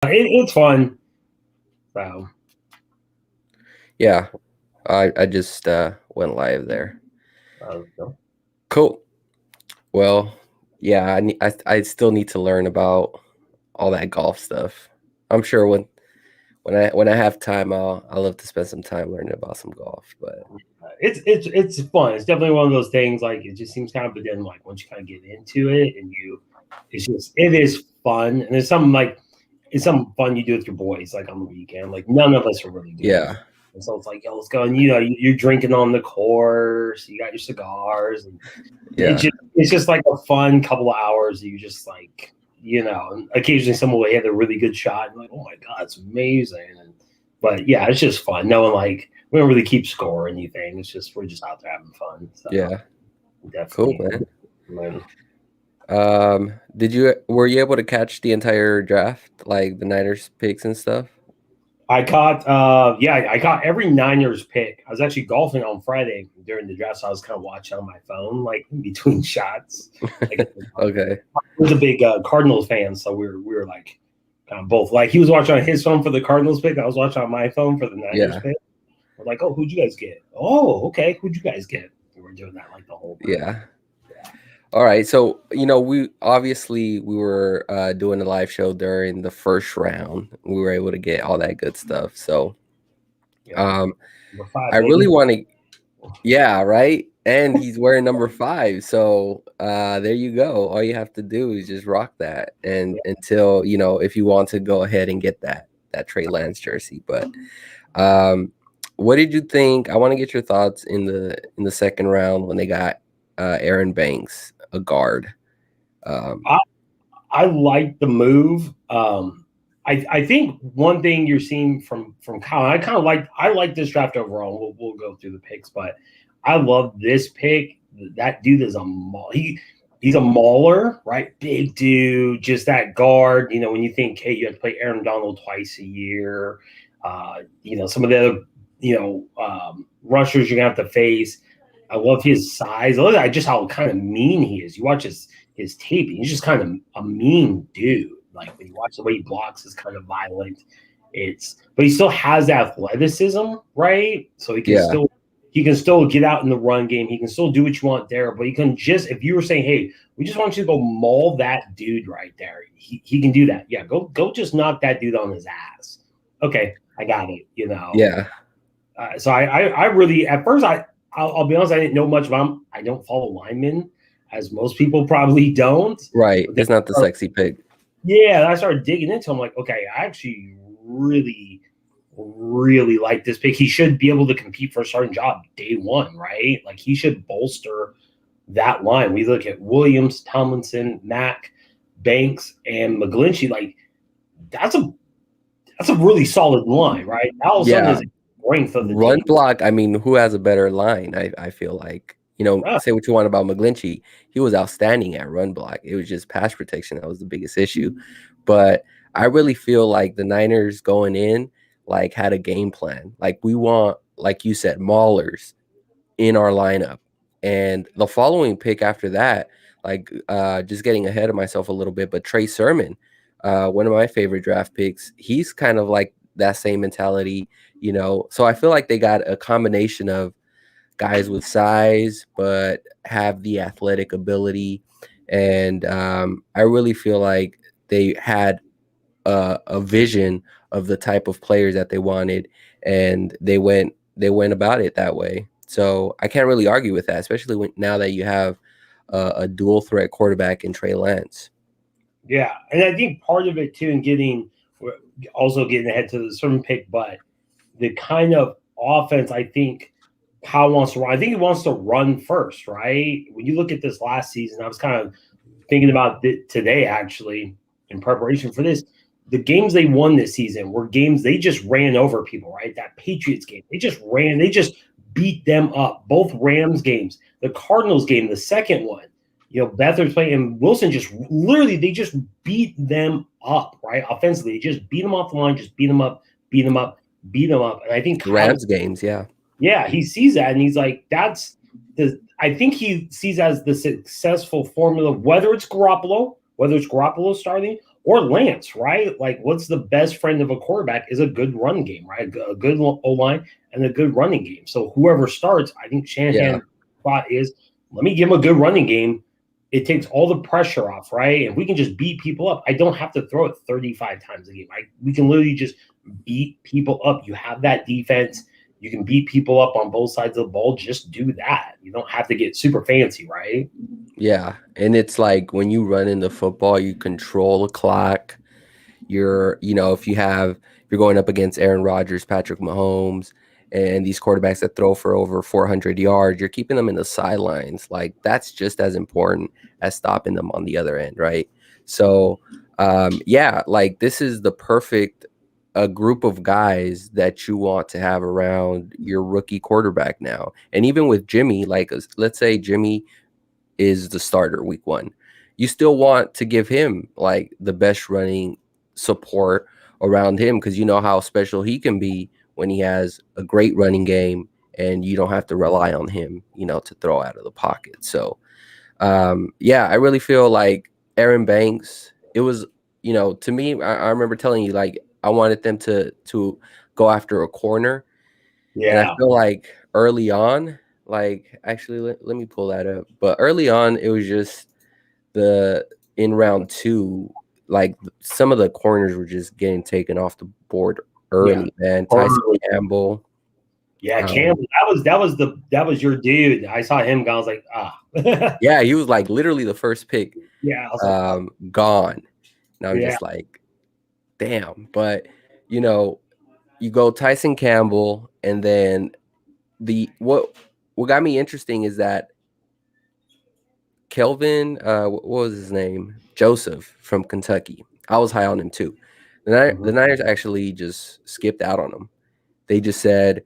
It's fun. So Yeah, I just went live there. so. Cool. Well, yeah, I still need to learn about all that golf stuff. I'm sure when I have time, I'll love to spend some time learning about some golf. But It's fun. It's definitely one of those things. Like it just seems kind of, but then like once you kind of get into it, and it is fun, and it's something fun you do with your boys, like on the weekend. Like none of us are really doing yeah, that, and so it's like, yo, let's go, and you're drinking on the course, you got your cigars, and yeah, it's just like a fun couple of hours. You just like and occasionally someone will hit a really good shot, and like, oh my god, it's amazing. But yeah, it's just fun. No one like we don't really keep score or anything. It's just we're just out there having fun. So yeah. Cool, definitely. man. Man. Were you able to catch the entire draft, like the Niners picks and stuff? I caught every Niners pick. I was actually golfing on Friday during the draft, so I was kind of watching on my phone, like in between shots. Like Okay. I was a big Cardinals fan, so we were like kind of both. Like he was watching on his phone for the Cardinals pick, I was watching on my phone for the Niners Yeah. pick. We're like, oh, who'd you guys get? Oh, okay, who'd you guys get? We were doing that like the whole time. Yeah. All right. So, we were doing a live show during the first round. We were able to get all that good stuff. So, Yeah, um, number five, I really baby. want to, yeah, right. And he's wearing number 5. So, there you go. All you have to do is just rock that. And Yeah. until, if you want to go ahead and get that Trey Lance jersey. But, um, what did you think? I want to get your thoughts in the second round when they got Aaron Banks, a guard. Um, I like the move. I think one thing you're seeing from Kyle, I like this draft overall. We'll go through the picks, but I love this pick. That dude is a maul. He's a mauler, right? Big dude, just that guard. When you think, hey, you have to play Aaron Donald twice a year. Some of the other rushers you're gonna have to face. I love his size. I love just how kind of mean he is. You watch his tape, he's just kind of a mean dude. Like when you watch the way he blocks, is kind of violent. But he still has athleticism, right? So yeah, he can still get out in the run game. He can still do what you want there. But he can just, if you were saying, hey, we just want you to go maul that dude right there, he can do that. Yeah, go just knock that dude on his ass. Okay, I got it. yeah, So I really at first I'll be honest, I didn't know much about him. I don't follow linemen, as most people probably don't. right. But then It's not the sexy pick. yeah, I started digging into him. Like, okay, I actually really, really like this pick. He should be able to compete for a starting job day one, right? Like he should bolster that line. We look at Williams, Tomlinson, Mack, Banks, and McGlinchey. Like that's a really solid line, right? All of a sudden Yeah, is strength of the run team. block. I mean, who has a better line? I feel like Right. say what you want about McGlinchey, he was outstanding at run block. It was just pass protection that was the biggest issue. But I really feel like the Niners going in like had a game plan. Like we want, like you said, maulers in our lineup. And the following pick after that, like just getting ahead of myself a little bit, but Trey Sermon, one of my favorite draft picks, he's kind of like that same mentality. So I feel like they got a combination of guys with size, but have the athletic ability. And I really feel like they had a vision of the type of players that they wanted, and they went about it that way. So I can't really argue with that, especially now that you have a dual threat quarterback in Trey Lance. Yeah, and I think part of it too, and also getting ahead to the certain pick, but the kind of offense I think Kyle wants to run. I think he wants to run first, right? When you look at this last season, I was kind of thinking about it today actually in preparation for this. The games they won this season were games they just ran over people, right? That Patriots game, they just beat them up. Both Rams games, the Cardinals game, the second one. Beathard's playing and Wilson they just beat them up, right? Offensively, they just beat them off the line, just beat them up, beat them up, beat them up. And I think The Kyle, Rams games, yeah. yeah, he sees that and he's like, I think he sees as the successful formula, whether it's Garoppolo starting or Lance, right? Like, what's the best friend of a quarterback is a good run game, right? A good O-line and a good running game. So whoever starts, I think Shanahan's spot is, let me give him a good running game. It takes all the pressure off, right? And we can just beat people up. I don't have to throw it 35 times a game. We can literally just beat people up. You have that defense. You can beat people up on both sides of the ball. Just do that. You don't have to get super fancy, right? Yeah. And it's like when you run into football, you control the clock. You're if you're going up against Aaron Rodgers, Patrick Mahomes, and these quarterbacks that throw for over 400 yards, you're keeping them in the sidelines. Like, that's just as important as stopping them on the other end, right? So, like, this is the perfect group of guys that you want to have around your rookie quarterback now. And even with Jimmy, like, let's say Jimmy is the starter week 1. You still want to give him like the best running support around him, because you know how special he can be when he has a great running game and you don't have to rely on him, to throw out of the pocket. So, I really feel like Aaron Banks, it was, to me, I remember telling you, like, I wanted them to go after a corner. Yeah. And I feel like early on, like, actually, let me pull that up. But early on, it was just in round 2, like, some of the corners were just getting taken off the board early, man. Tyson Campbell. Yeah, Campbell. That was your dude. I saw him. I was like, Yeah, he was like literally the first pick. Yeah, I was like, gone. And I'm just like, damn. But you go Tyson Campbell, and then what got me interesting is that Kelvin, what was his name? Joseph from Kentucky. I was high on him too. The Niners actually just skipped out on him. They just said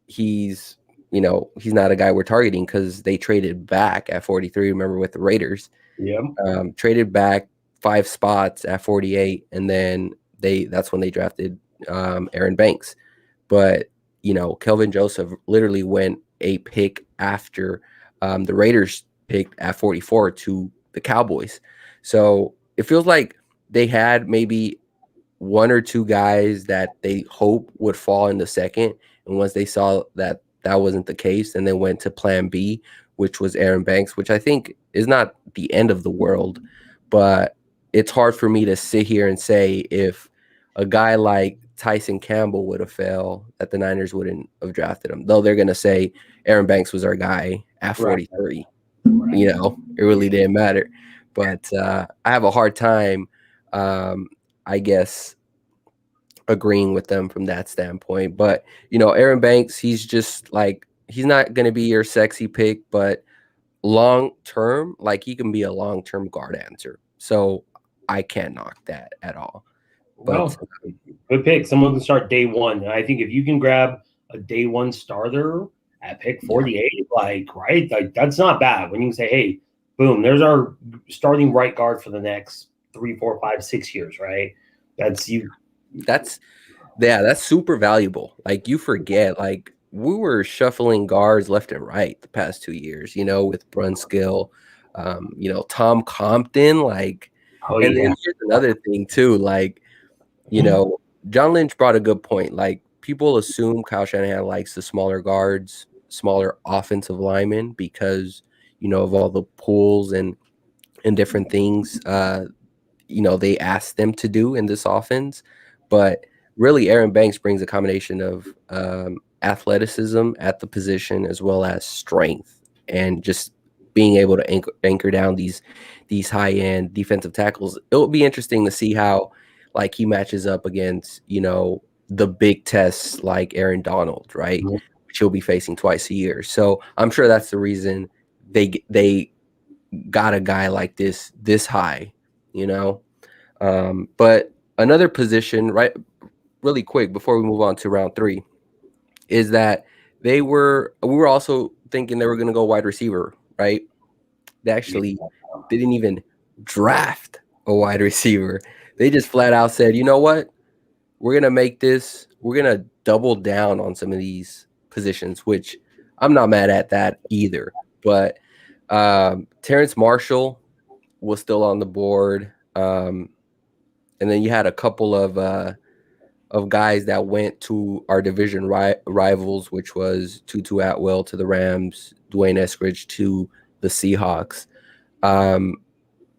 he's not a guy we're targeting, because they traded back at 43. Remember, with the Raiders? Yeah. Traded back 5 spots at 48, and then that's when they drafted Aaron Banks. But Kelvin Joseph literally went a pick after the Raiders picked at 44 to the Cowboys. So it feels like they had maybe 1 or 2 guys that they hope would fall in the second. And once they saw that wasn't the case, and then went to plan B, which was Aaron Banks, which I think is not the end of the world. But it's hard for me to sit here and say if a guy like Tyson Campbell would have failed, that the Niners wouldn't have drafted him. Though they're going to say Aaron Banks was our guy at 43. Right. It really didn't matter. But I have a hard time, I guess, agreeing with them from that standpoint. But, Aaron Banks, he's just like, he's not going to be your sexy pick, but long term, like, he can be a long-term guard answer. So I can't knock that at all. But good pick. Someone can start day 1. And I think if you can grab a day 1 starter at pick 48, like that's not bad. When you can say, hey, boom, there's our starting right guard for the next 3, 4, 5, 6 years, right? That's super valuable. Like, you forget, like, we were shuffling guards left and right the past 2 years, with Brunskill, Tom Compton, like, and then here's another thing too, like, John Lynch brought a good point. Like, people assume Kyle Shanahan likes the smaller guards, smaller offensive linemen, because, of all the pools and different things, they asked them to do in this offense. But really, Aaron Banks brings a combination of athleticism at the position, as well as strength, and just being able to anchor down these high-end defensive tackles. It'll be interesting to see how, like, he matches up against, the big tests like Aaron Donald, right? Mm-hmm. Which he'll be facing twice a year. So I'm sure that's the reason they got a guy like this high, But another position, right, really quick before we move on to round 3, is that we were also thinking they were going to go wide receiver, right? They actually didn't even draft a wide receiver. They just flat out said, you know what? We're going to double down on some of these positions, which I'm not mad at that either. But Terrence Marshall was still on the board. And then you had a couple of guys that went to our division rivals, which was Tutu Atwell to the Rams, Dwayne Eskridge to the Seahawks.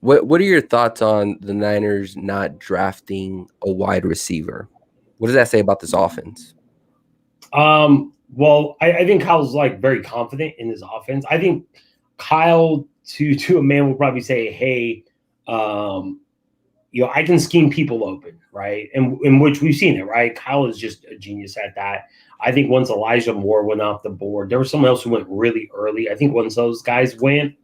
What are your thoughts on the Niners not drafting a wide receiver? What does that say about this offense? Well, I think Kyle's like very confident in his offense. I think Kyle to a man will probably say, hey, I can scheme people open, right? And in which we've seen it, right? Kyle is just a genius at that. I think once Elijah Moore went off the board, there was someone else who went really early. I think once those guys went,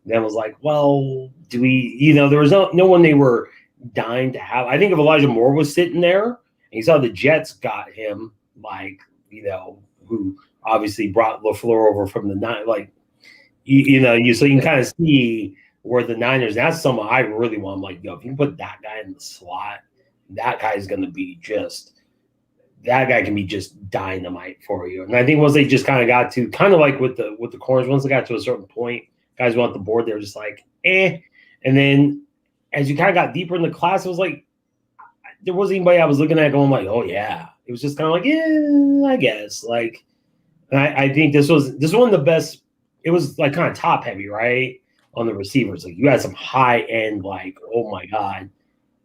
then was like, well, do we, there was no one they were dying to have. I think if Elijah Moore was sitting there and you saw the Jets got him, like, who obviously brought LaFleur over from the nine, like, so you can kind of see where the Niners, that's someone I really want. I'm like, if you put that guy in the slot, that guy's going to be that guy can be just dynamite for you. And I think once they just kind of got to, kind of like with the corners, once they got to a certain point, guys went off the board, they were just like, eh. And then as you kind of got deeper in the class, it was like, there wasn't anybody I was looking at going like, oh yeah. It was just kind of like, yeah, I guess. Like, and I think this was one of the best. It was like kind of top heavy, right? On the receivers. Like you had some high end, like, oh my God.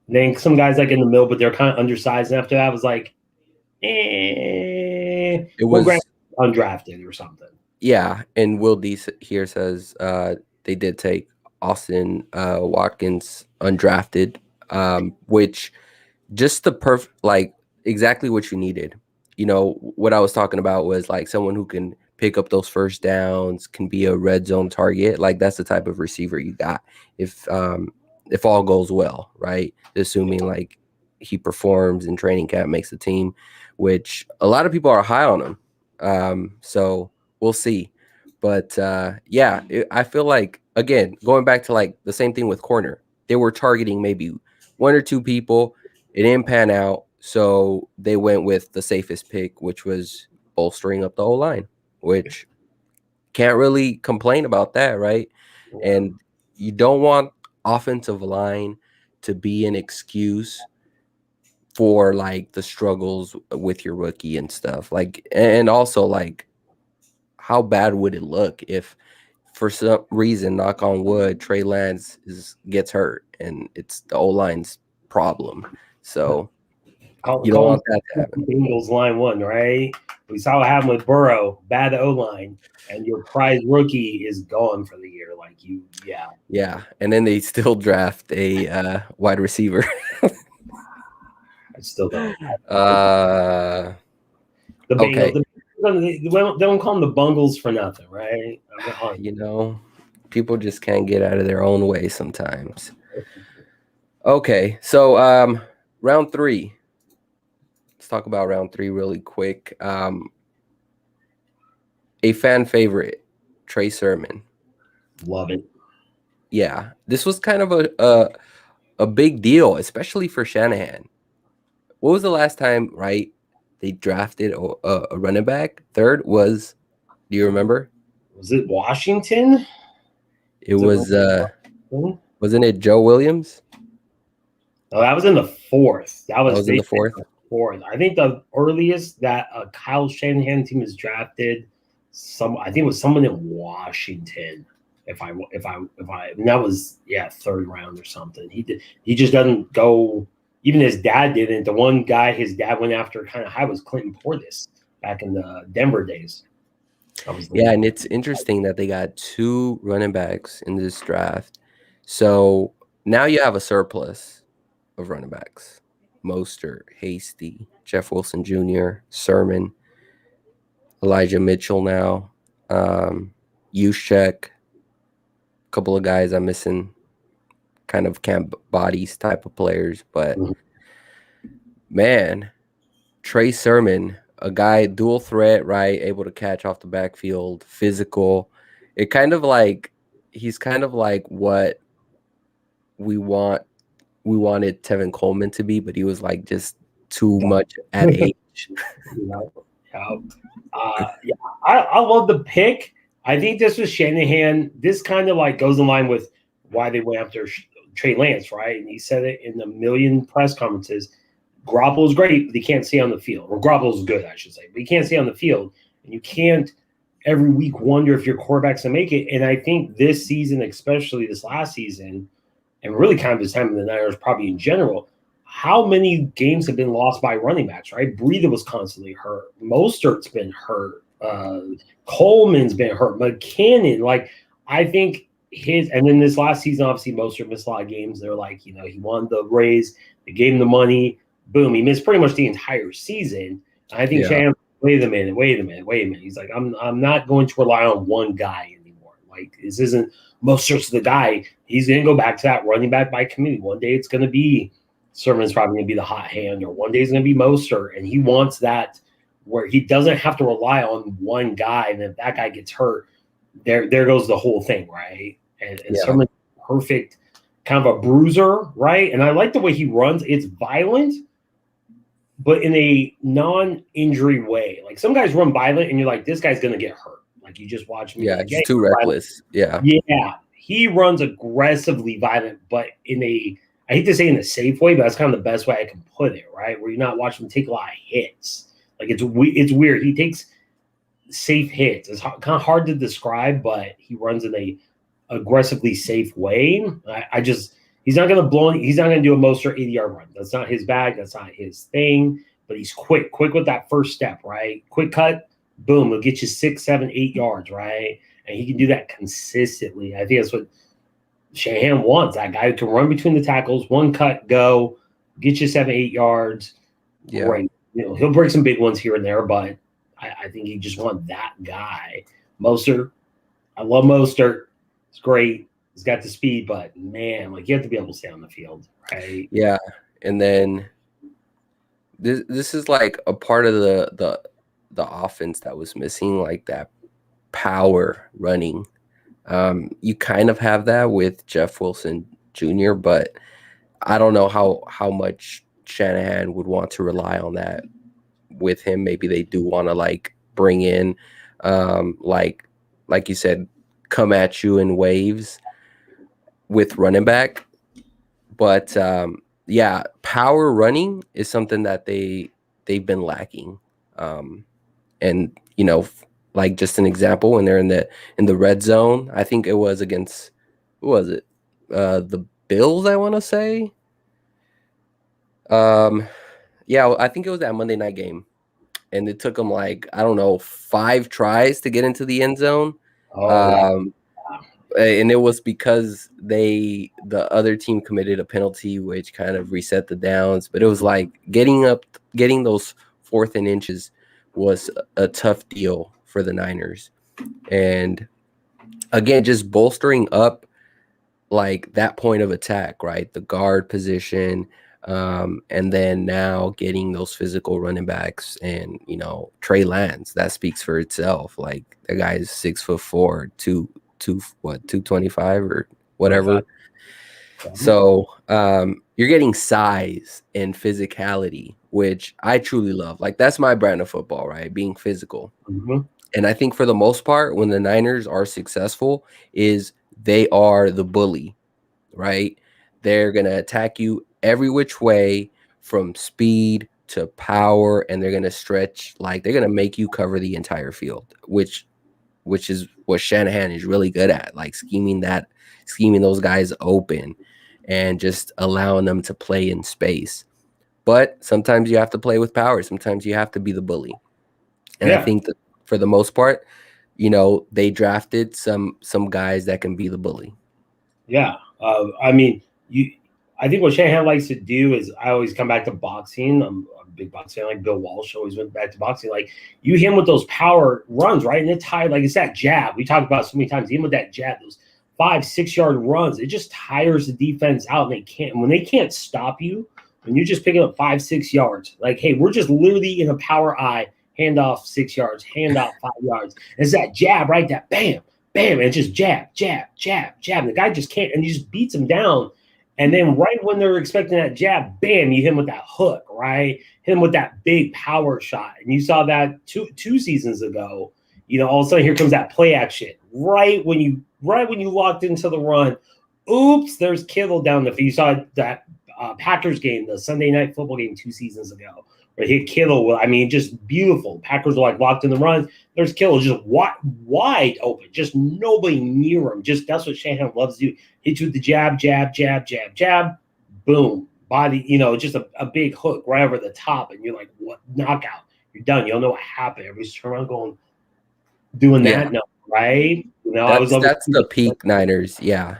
And then some guys like in the middle, but they're kind of undersized. And after that, I was like, it was undrafted or something. Yeah. And Will D here says they did take Austin Watkins undrafted, which just the perfect, like exactly what you needed. What I was talking about was like someone who can pick up those first downs, can be a red zone target. Like that's the type of receiver you got if all goes well, right? Assuming like he performs in training camp, makes the team, which a lot of people are high on him. So we'll see. But I feel like, again, going back to like the same thing with corner, they were targeting maybe one or two people. It didn't pan out. So they went with the safest pick, which was bolstering up the O-line, which can't really complain about that, right? Yeah. And you don't want offensive line to be an excuse for like the struggles with your rookie and stuff. Like, and also like, how bad would it look if for some reason, knock on wood, Trey Lance gets hurt and it's the O-line's problem? So you don't want that to happen. Bengals line one, right? We saw what happened with Burrow, bad O-line, and your prize rookie is gone for the year. Like Yeah, and then they still draft a wide receiver. I still don't. The Bengals. Okay. They don't call them the Bungles for nothing, right? People just can't get out of their own way sometimes. Okay, so round 3. Let's talk about round 3 really quick. A fan favorite, Trey Sermon. Love it. Yeah, this was kind of a big deal, especially for Shanahan. What was the last time, right, they drafted a running back? Third was, do you remember? Was it Washington? It was wasn't it Joe Williams? No, that was in the 4th. That was in the 4th. I think the earliest that Kyle Shanahan team is drafted, I think it was someone in Washington. If I and that was 3rd round or something. He just doesn't go. Even his dad didn't. The one guy his dad went after kind of high was Clinton Portis back in the Denver days. And it's interesting that they got 2 running backs in this draft. So now you have a surplus of running backs. Mostert, Hasty, Jeff Wilson Jr., Sermon, Elijah Mitchell now, Juszczyk, a couple of guys I'm missing, kind of camp bodies type of players. But, man, Trey Sermon, a guy, dual threat, right, able to catch off the backfield, physical. He's kind of like what we wanted Tevin Coleman to be, but he was like just too much at age. I love the pick. I think this was Shanahan. This kind of like goes in line with why they went after Trey Lance, right? And he said it in a million press conferences. Garoppolo's great, but he can't stay on the field. Or Garoppolo's good, I should say, but he can't stay on the field. And you can't every week wonder if your quarterback's going to make it. And I think this season, especially this last season, and really kind of this time in the Niners, probably in general, how many games have been lost by running backs, right? Breida was constantly hurt. Mostert's been hurt. Coleman's been hurt. McKinnon, like, I think and then this last season, obviously, Mostert missed a lot of games. They're like, he won the raise. They gave him the money. Boom. He missed pretty much the entire season. I think Shanahan, wait a minute. He's like, I'm not going to rely on one guy anymore. Like, this isn't Mostert's the guy. He's going to go back to that running back by committee. One day it's going to be Sermon's probably going to be the hot hand, or one day it's going to be Mostert, and he wants that where he doesn't have to rely on one guy, and if that guy gets hurt, there goes the whole thing, right? And Sermon's perfect kind of a bruiser, right? And I like the way he runs. It's violent, but in a non-injury way. Like, some guys run violent, and you're like, this guy's going to get hurt. Like, you just watch him. Yeah, it's too reckless. Yeah. Yeah. He runs aggressively violent, but I hate to say in a safe way, but that's kind of the best way I can put it, right? Where you're not watching him take a lot of hits. Like, it's weird. He takes safe hits. It's kind of hard to describe, but he runs in a aggressively safe way. He's not going to blow. He's not going to do a Mostert 80-yard run. That's not his bag. That's not his thing. But he's quick with that first step, right? Quick cut, boom, it'll get you 6, 7, 8 yards, right? And he can do that consistently. I think that's what Shanahan wants, that guy who can run between the tackles, one cut, go, get you 7, 8 yards. Yeah. Great. He'll break some big ones here and there, but I think you just want that guy. Mostert, I love Mostert. It's great. He's got the speed, but man, like, you have to be able to stay on the field, right? Yeah. And then this is like a part of the offense that was missing, like that power running. You kind of have that with Jeff Wilson Jr., but I don't know how much Shanahan would want to rely on that with him. Maybe they do want to like bring in like you said, come at you in waves with running back. But yeah, power running is something that they've been lacking. And like, just an example, when they're in the red zone, I think it was against, who was it? The Bills, I want to say. Yeah, I think it was that Monday night game, and it took them like, I don't know, 5 tries to get into the end zone. And it was because the other team committed a penalty, which kind of reset the downs. But it was like getting those 4th and inches was a tough deal for the Niners. And again, just bolstering up like that point of attack, right? The guard position, and then now getting those physical running backs, and Trey Lance, that speaks for itself. Like, the guy is 6'4", 225 or whatever. So you're getting size and physicality, which I truly love. Like, that's my brand of football, right? Being physical. Mm-hmm. And I think for the most part, when the Niners are successful, is they are the bully, right? They're going to attack you every which way, from speed to power, and they're going to stretch, like, they're going to make you cover the entire field, which is what Shanahan is really good at, like scheming those guys open and just allowing them to play in space. But sometimes you have to play with power. Sometimes you have to be the bully. And I think that for the most part, they drafted some guys that can be the bully. Yeah. I think what Shanahan likes to do is, I always come back to boxing. I'm a big boxing fan, like Bill Walsh always went back to boxing. Like, you hit him with those power runs, right? And it's tired. Like, it's that jab. We talked about so many times, even with that jab, those 5-6 yard runs, it just tires the defense out. And when they can't stop you, when you're just picking up 5-6 yards, like, hey, we're just literally in a power eye, handoff 6 yards, handoff 5 yards. And it's that jab, right? That bam, bam, and just jab, jab, jab, jab. And the guy just can't, and he just beats him down. And then right when they're expecting that jab, bam, you hit him with that hook, right? Hit him with that big power shot. And you saw that two seasons ago. All of a sudden, here comes that play action. Right when you locked into the run, Oops, there's Kittle down the field. You saw that Packers game, the Sunday night football game 2 seasons ago, where he hit Kittle. I mean, just beautiful. Packers were like locked in the run. There's Kittle just wide open, just nobody near him. Just that's what Shanahan loves to do. Hit you with the jab, jab, jab, jab, jab, boom, body. Just a big hook right over the top, and you're like, what knockout? You're done. You don't know what happened. Everybody's turning around going, doing that. No, right? That's the peak Niners. Yeah.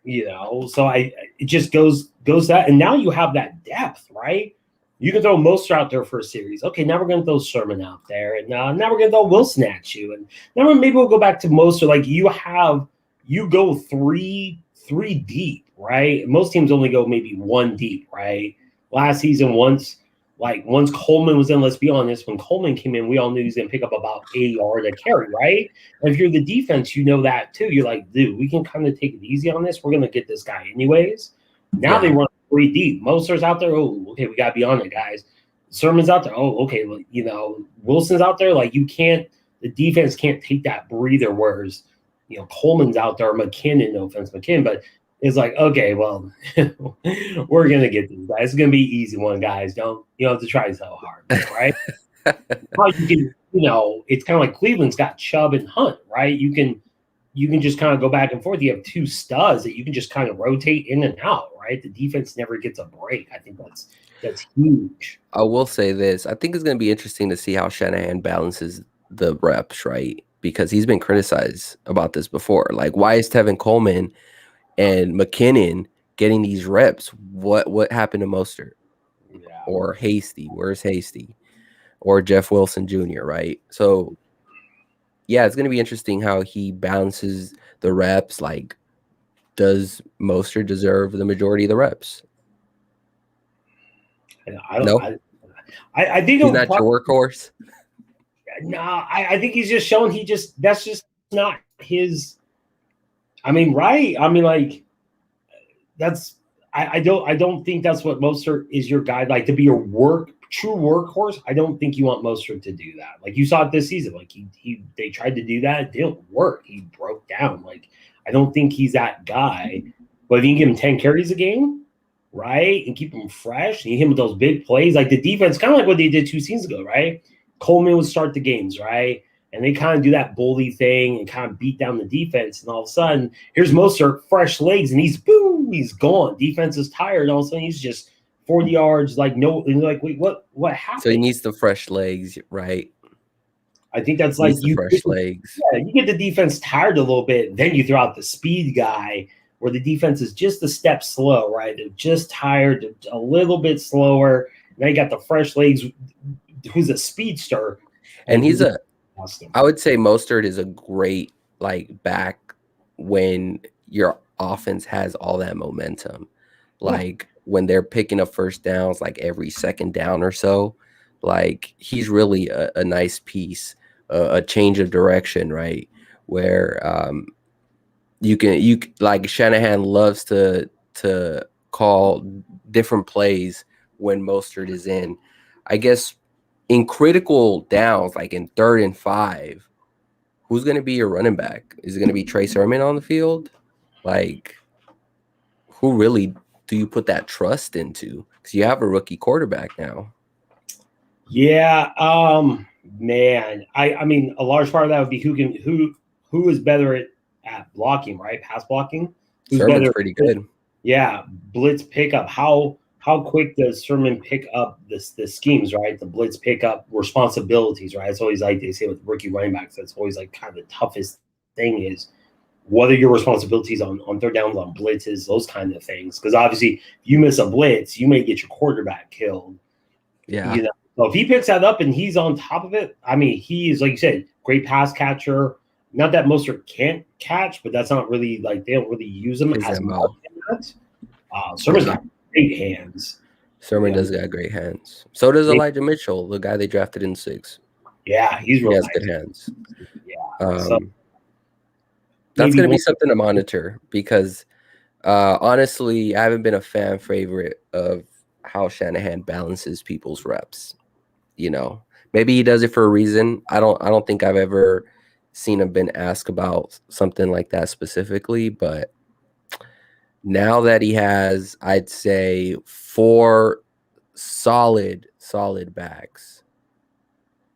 So it just goes that, and now you have that depth, right? You can throw Mostert out there for a series. Okay, now we're going to throw Sermon out there, and now we're going to throw Wilson at you, and now maybe we'll go back to Mostert. Like you go three deep, right? Most teams only go maybe one deep, right? Last season, once Coleman was in, let's be honest, when Coleman came in, we all knew he was going to pick up about 80 yards a carry, right? And if you're the defense, you know that too. You're like, dude, we can kind of take it easy on this. We're going to get this guy anyways. Now they run 3 deep. Mostert's out there. Oh, okay, we got to be on it, guys. Sermon's out there. Oh, okay, well, Wilson's out there. Like, the defense can't take that breather, whereas, Coleman's out there, McKinnon, no offense, McKinnon, but it's like, okay, well, we're going to get these guys. It's going to be an easy one, guys. You don't have to try so hard, right? You can, it's kind of like Cleveland's got Chubb and Hunt, right? You can just kind of go back and forth. You have 2 studs that you can just kind of rotate in and out, right? The defense never gets a break. I think that's huge. I will say this. I think it's going to be interesting to see how Shanahan balances the reps, right? Because he's been criticized about this before. Like, why is Tevin Coleman and McKinnon getting these reps? What happened to Mostert? Yeah. Or Hasty? Where's Hasty? Or Jeff Wilson Jr., right? So, yeah, it's going to be interesting how he balances the reps. Like, does Mostert deserve the majority of the reps? I think he's not your workhorse. No, I think he's just showing that's just not his. I mean, right? I mean, like, I don't think that's what Mostert is your guy. Like, to be your true workhorse, I don't think you want Mostert to do that. Like, you saw it this season. Like, they tried to do that. It didn't work. He broke down. Like, I don't think he's that guy. But if you can give him 10 carries a game, right, and keep him fresh, and you hit him with those big plays, like the defense, kind of like what they did 2 seasons ago, right? Coleman would start the games, right? And they kind of do that bully thing and kind of beat down the defense. And all of a sudden, here's Mostert, fresh legs, and he's gone. Defense is tired. All of a sudden, he's just 40 yards, like, no, and like, wait, what happened? So he needs the fresh legs, right? I think that's like fresh legs. Yeah, you get the defense tired a little bit, then you throw out the speed guy where the defense is just a step slow, right? They're just tired, a little bit slower. Now you got the fresh legs, who's a speedster. And I would say Mostert is a great, like, back when your offense has all that momentum. Like, when they're picking up first downs, like every second down or so, like, he's really a nice piece, a change of direction, right? Where you like, Shanahan loves to call different plays when Mostert is in. I guess in critical downs, like in 3rd and 5, who's going to be your running back? Is it going to be Trey Sermon on the field? Like, who really do you put that trust into? Because you have a rookie quarterback now. Yeah, man. I mean, a large part of that would be who is better at blocking, right? Pass blocking. Who's Sermon's better? Pretty good. Yeah, blitz pickup. How quick does Sermon pick up the schemes, right? The blitz pickup responsibilities, right? It's always like they say with rookie running backs. That's always like kind of the toughest thing is what are your responsibilities on 3rd downs, on blitzes, those kind of things. Because obviously, if you miss a blitz, you may get your quarterback killed. Yeah. So if he picks that up and he's on top of it, I mean, he is, like you said, great pass catcher. Not that Mostert can't catch, but that's not really, like, they don't really use him as much. Sermon's got great hands. Sermon does got great hands. So does Elijah Mitchell, the guy they drafted in 6. Yeah, he's really has nice. good hands. Yeah. That's going to be something to monitor because, honestly, I haven't been a fan favorite of how Shanahan balances people's reps. Maybe he does it for a reason. I don't think I've ever seen him been asked about something like that specifically, but Now that he has, I'd say, 4 solid backs,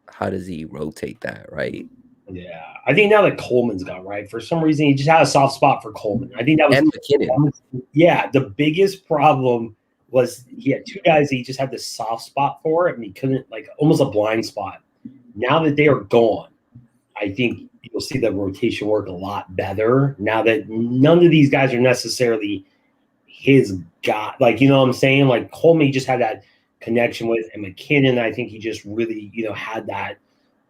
how does he rotate that, right? Yeah, I think now that Coleman's gone, right, for some reason he just had a soft spot for Coleman. I think that was And McKinnon. yeah. The biggest problem was he had 2 guys that he just had this soft spot for, and he couldn't, like, almost a blind spot. Now that they are gone, I think you'll see the rotation work a lot better. Now that none of these guys are necessarily his guy, like, you know what I'm saying? Like Coleman, he just had that connection with, and McKinnon, I think he just really, had that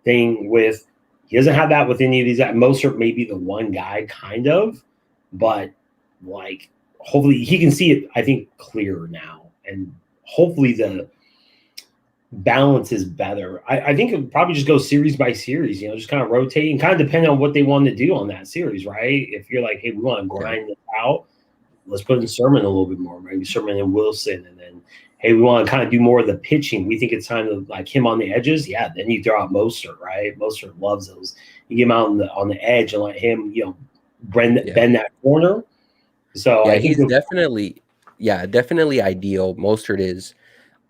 thing with. He doesn't have that with any of these guys. Mostert may be the one guy, kind of, but like hopefully he can see it, I think, clearer now, and hopefully the balance is better. I think it would probably just go series by series, just kind of rotating, kind of depending on what they want to do on that series, right? If you're like, hey, we want to grind this out, let's put in Sermon a little bit more, maybe Sermon and Wilson, and then, hey, we want to kind of do more of the pitching. We think it's time to, like, him on the edges. Yeah, then you throw out Mostert, right? Mostert loves those. You get him out on the edge and let him, bend that corner. So yeah, I think he's definitely ideal. Mostert is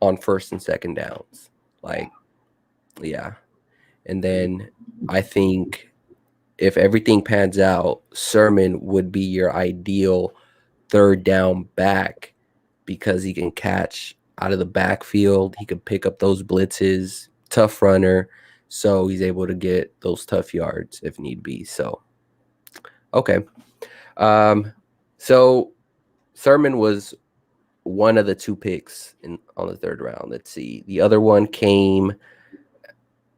on first and second downs, like, yeah. And then I think if everything pans out, Sermon would be your ideal third down back because he can catch out of the backfield. He can pick up those blitzes, tough runner. So he's able to get those tough yards if need be. So, okay. So Sermon was one of the 2 picks on the 3rd round. Let's see. The other one came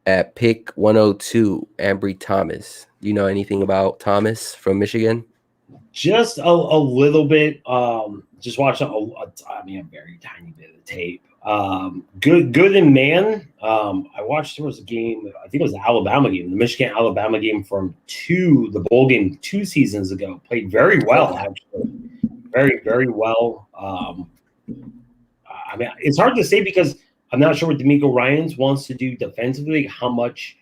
at pick 102, Ambry Thomas. Do you know anything about Thomas from Michigan? Just a little bit. Just watched a very tiny bit of the tape. Good in man. I watched, there was a game, I think it was the Alabama game, the Michigan-Alabama game from the bowl game 2 seasons ago. Played very well, actually. Very, very well. It's hard to say because I'm not sure what D'Amico Ryans wants to do defensively. How much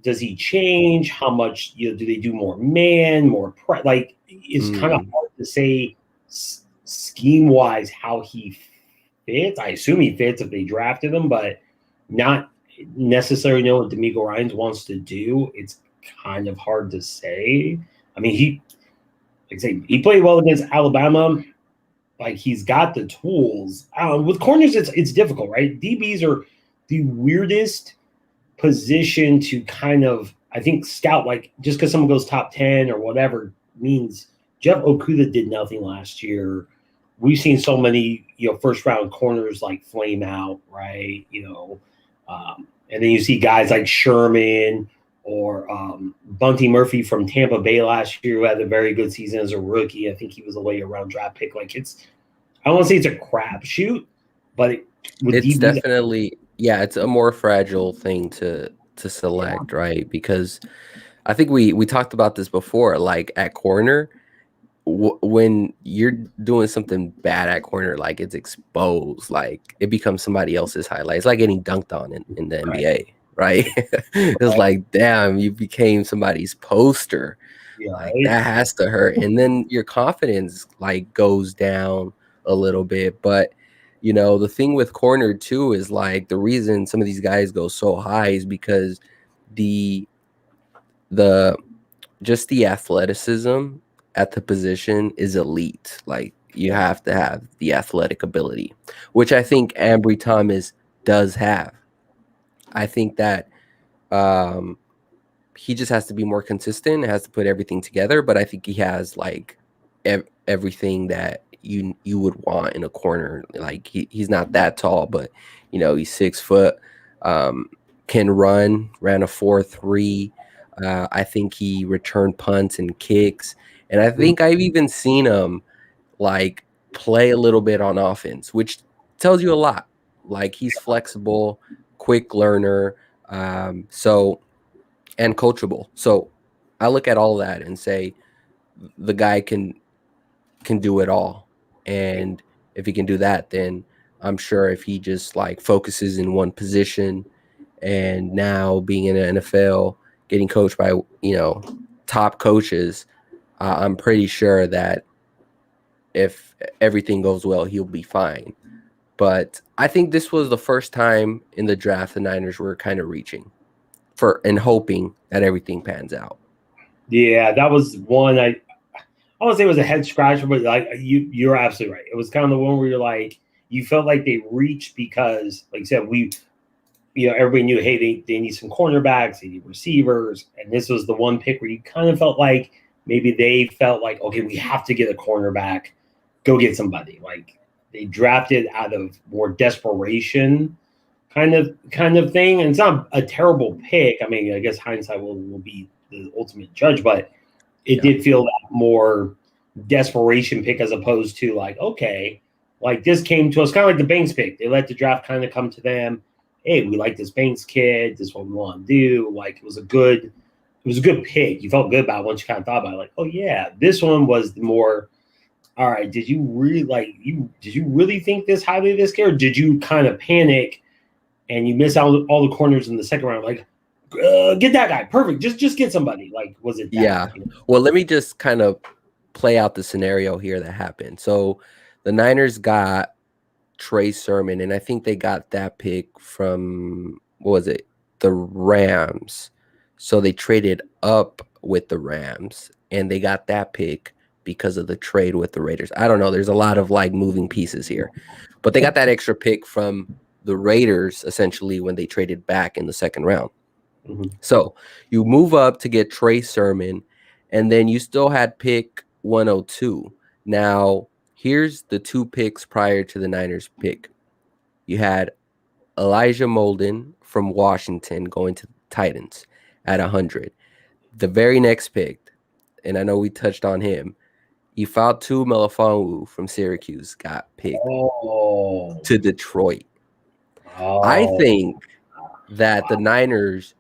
does he change? How much do they do more man, more like, it's kind of hard to say scheme wise how he fits. I assume he fits if they drafted him, but not necessarily know what D'Amico Ryans wants to do. It's kind of hard to say. I mean, he played well against Alabama. Like, he's got the tools. With corners, it's difficult, right? DBs are the weirdest position to kind of, I think, scout. Like, just because someone goes top 10 or whatever means Jeff Okuda did nothing last year. We've seen so many, first round corners like flame out, right? And then you see guys like Sherman or Bunty Murphy from Tampa Bay last year, who had a very good season as a rookie. I think he was a later round draft pick. Like, I don't want to say it's a crapshoot, but it's definitely, it's a more fragile thing to select, right? Because I think we talked about this before, like at corner, when you're doing something bad at corner, like it's exposed, like it becomes somebody else's highlight. It's like getting dunked on in the NBA, right? It's like, damn, you became somebody's poster. Like, that has to hurt. And then your confidence like goes down a little bit. But the thing with corner too is, like, the reason some of these guys go so high is because the athleticism at the position is elite. Like, you have to have the athletic ability, which I think Ambry Thomas does have. I think that he just has to be more consistent, has to put everything together, but I think he has like everything that you would want in a corner. Like, he's not that tall, but he's 6 foot, can ran a 4.3. I think he returned punts and kicks. And I think I've even seen him like play a little bit on offense, which tells you a lot. Like, he's flexible, quick learner, and coachable. So I look at all that and say the guy can do it all. And if he can do that, then I'm sure if he just like focuses in one position, and now being in the NFL, getting coached by top coaches, I'm pretty sure that if everything goes well, he'll be fine. But I think this was the first time in the draft the Niners were kind of reaching for and hoping that everything pans out. Yeah, that was one I won't say it was a head scratcher, but like you're absolutely right. It was kind of the one where you're like, you felt like they reached because, like you said, everybody knew, hey, they need some cornerbacks, they need receivers, and this was the one pick where you kind of felt like maybe they felt like, okay, we have to get a cornerback, go get somebody. Like they drafted out of more desperation kind of thing. And it's not a terrible pick. I mean, I guess hindsight will be the ultimate judge, but it did feel that more desperation pick as opposed to like, okay, like this came to us kind of like the Banks pick. They let the draft kind of come to them. Hey, we like this Banks kid. This is what we want to do. Like it was a good pick. You felt good about it once you kind of thought about it. Like, oh yeah, this one was the more. All right, did you really think this highly of this kid, or did you kind of panic and you miss out all the corners in the second round? Like, get that guy, perfect. Just get somebody. Like, was it that? Yeah. Well, let me just kind of play out the scenario here that happened. So the Niners got Trey Sermon, and I think they got that pick from, what was it? The Rams. So they traded up with the Rams, and they got that pick because of the trade with the Raiders. I don't know. There's a lot of like moving pieces here, but they got that extra pick from the Raiders essentially when they traded back in the second round. Mm-hmm. So you move up to get Trey Sermon, and then you still had pick 102. Now, here's the two picks prior to the Niners pick. You had Elijah Molden from Washington going to the Titans at 100. The very next pick, and I know we touched on him, Ifeatu Melifonwu from Syracuse got picked to Detroit. I think that the Niners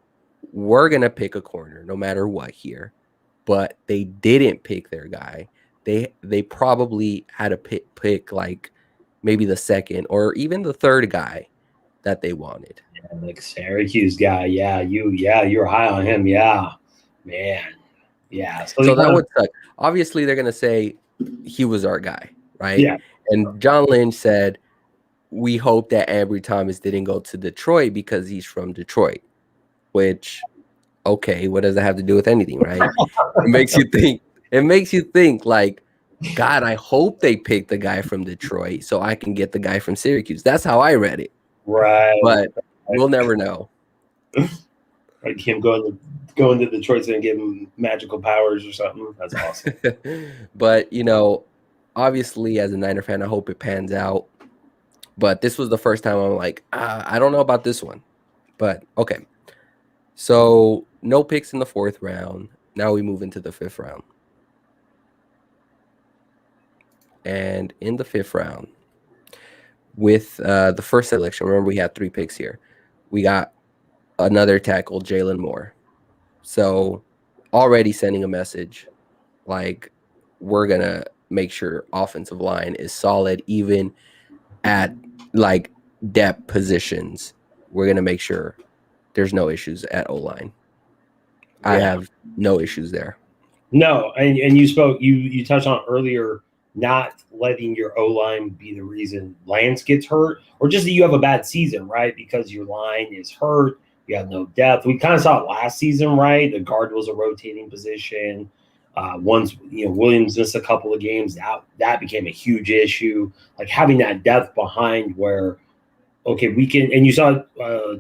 were going to pick a corner no matter what here, but they didn't pick their guy. They probably had to pick like maybe the second or even the third guy that they wanted. Yeah, like Syracuse guy. Yeah, you're high on him. Yeah, man. Yeah. So that would suck. Obviously, they're going to say he was our guy, right? Yeah. And John Lynch said, we hope that Ambry Thomas didn't go to Detroit because he's from Detroit, which, okay, what does that have to do with anything, right? It makes you think like, God, I hope they picked the guy from Detroit so I can get the guy from Syracuse. That's how I read it. Right. But we'll never know. Like him going to Detroit and give him magical powers or something. That's awesome. But, obviously as a Niner fan, I hope it pans out. But this was the first time I'm like, I don't know about this one. But, okay. So, no picks in the fourth round. Now we move into the fifth round. And in the fifth round, with the first selection, remember we had 3 picks here. We got another tackle, Jayla Moore. So already sending a message like we're going to make sure offensive line is solid even at like depth positions. We're going to make sure there's no issues at O-line. Yeah. I have no issues there. No, and you touched on earlier not letting your O-line be the reason Lance gets hurt or just that you have a bad season, right? Because your line is hurt. You have no depth. We kind of saw it last season, right? The guard was a rotating position. Once Williams missed a couple of games, that became a huge issue. Like having that depth behind where, okay, we can. And you saw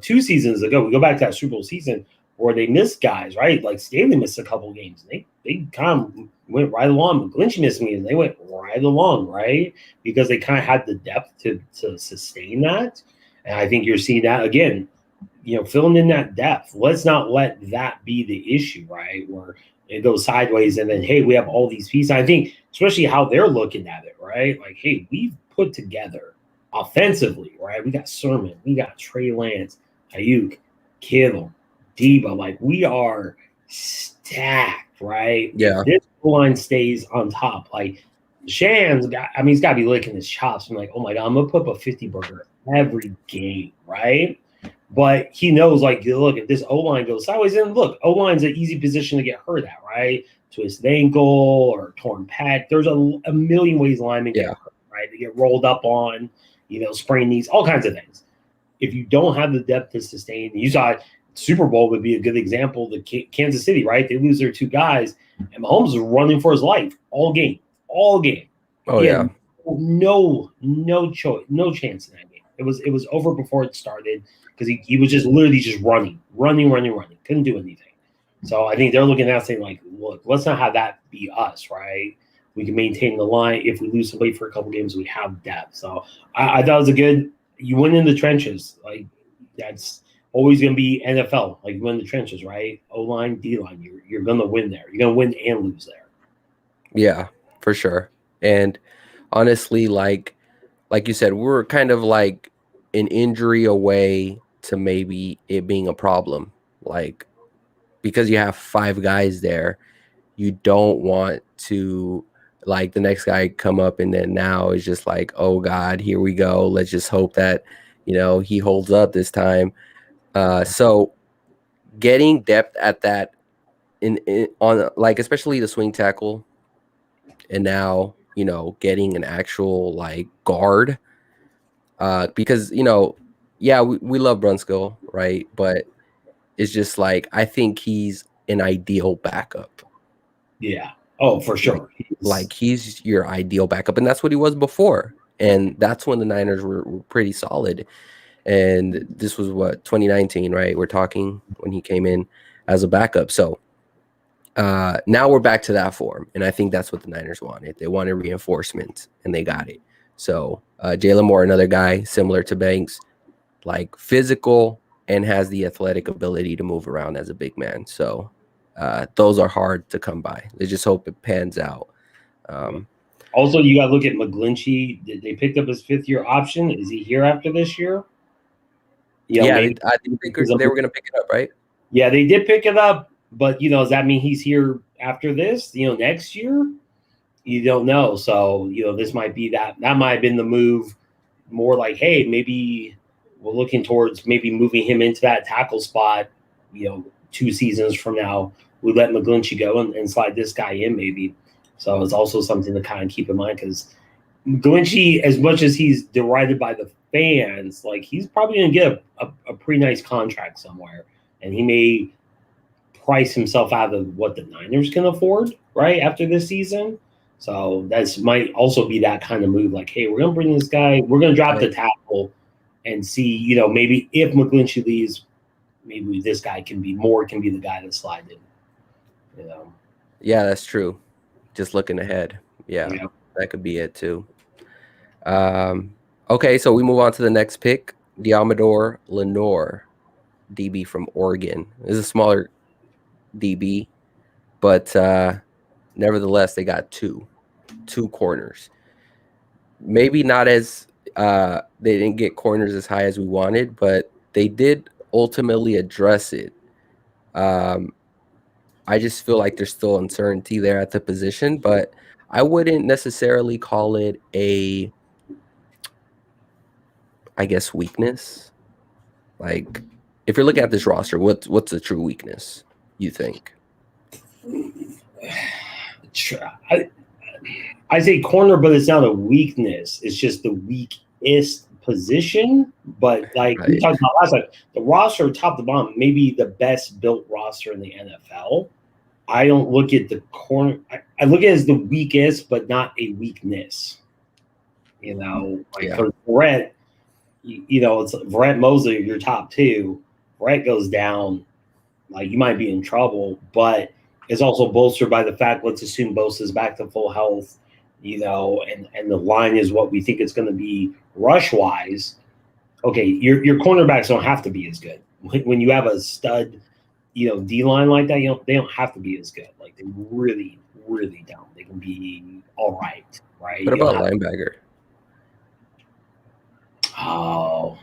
2 seasons ago. We go back to that Super Bowl season where they missed guys, right? Like Staley missed a couple of games. They kind of went right along. McGlinchey missed me, and they went right along, right? Because they kind of had the depth to sustain that. And I think you're seeing that again. Filling in that depth. Let's not let that be the issue, right? Where it goes sideways and then, hey, we have all these pieces. I think especially how they're looking at it, right? Like, hey, we've put together offensively, right? We got Sermon, we got Trey Lance, Ayuk, Kittle, Db. Like, we are stacked, right? Yeah. This line stays on top. Like, Shan's he's got to be licking his chops. I'm like, oh my God, I'm going to put up a 50 burger every game, right? But he knows, like, look, if this O-line goes sideways, and look, O-line's an easy position to get hurt at, right? Twisted ankle or torn pec. There's a million ways linemen get hurt, right? They get rolled up on, sprain knees, all kinds of things. If you don't have the depth to sustain, you saw Super Bowl would be a good example. The Kansas City, right? They lose their two guys, and Mahomes is running for his life all game. Oh, yeah. No choice, no chance in that game. It was over before it started because he was just literally just running. Couldn't do anything. So I think they're looking at that saying, like, look, let's not have that be us, right? We can maintain the line. If we lose somebody for a couple games, we have depth. So I thought it was a good – you win in the trenches. Like, that's always going to be NFL. Like, you win the trenches, right? O-line, D-line. You're going to win there. You're going to win and lose there. Yeah, for sure. And honestly, like you said, we're kind of like an injury away to maybe it being a problem. Like, because you have 5 guys there, you don't want to, like, the next guy come up and then now it's just like, oh God, here we go. Let's just hope that, he holds up this time. So getting depth at that on, like, especially the swing tackle, and now, getting an actual, like, guard, because, yeah, we love Brunskill, right? But it's just like, I think he's an ideal backup. Yeah. Oh, for sure. Like he's your ideal backup, and that's what he was before. And that's when the Niners were pretty solid. And this was 2019, right? We're talking when he came in as a backup. So now we're back to that form, and I think that's what the Niners wanted. They wanted reinforcement, and they got it. So Jayla Moore, another guy similar to Banks, like physical and has the athletic ability to move around as a big man. So those are hard to come by. They just hope it pans out. Also, you got to look at McGlinchey. They picked up his 5th-year option. Is he here after this year? Yeah, I think they were going to pick it up, right? Yeah, they did pick it up. But, does that mean he's here after this, next year? You don't know. So, this might be that might have been the move, more like, hey, maybe we're looking towards maybe moving him into that tackle spot, 2 seasons from now. We let McGlinchey go and slide this guy in maybe. So it's also something to kind of keep in mind, because McGlinchey, as much as he's derided by the fans, like, he's probably going to get a pretty nice contract somewhere. And he may price himself out of what the Niners can afford, right, after this season. So that might also be that kind of move, like, hey, we're going to bring this guy, we're going to drop the tackle and see, maybe if McGlinchey leaves, maybe this guy can be the guy that slides in. Yeah, that's true. Just looking ahead. Yeah, that could be it too. Okay, so we move on to the next pick, the Amador Lenore DB from Oregon. This is a smaller DB, but nevertheless, they got two corners. Maybe not as they didn't get corners as high as we wanted, but they did ultimately address it. I just feel like there's still uncertainty there at the position, but I wouldn't necessarily call it a, I guess, weakness. Like, if you're looking at this roster, what's the true weakness, you think? I say corner, but it's not a weakness. It's just the weakest position. But like we talked about last time, the roster top to bottom, maybe the best built roster in the NFL. I don't look at the corner. I look at it as the weakest, but not a weakness. For Brett, it's Brett Mosley, your top 2. Brett goes down, like, you might be in trouble, but it's also bolstered by the fact, let's assume Bosa's back to full health, and the line is what we think it's going to be rush wise. Okay, your cornerbacks don't have to be as good. When you have a stud, D line like that, they don't have to be as good. Like, they really, really don't. They can be all right. What about linebacker? Oh,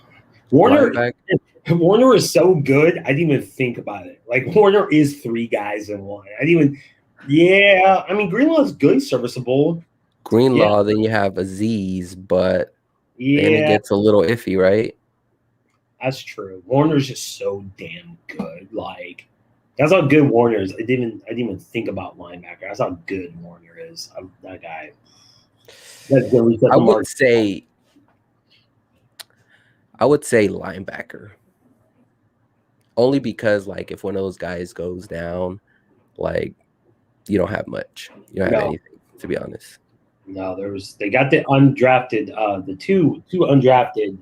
Warner is so good. I didn't even think about it. Like, Warner is 3 guys in one. Greenlaw's good, serviceable. Then you have Aziz, but then it gets a little iffy, right? That's true. Warner's just so damn good. Like, that's how good Warner is. I didn't even think about linebacker. That's how good Warner is. That guy. I would say linebacker. Only because, like, if one of those guys goes down, like, you don't have much. You don't have anything, to be honest. No, they got the undrafted, the two undrafted.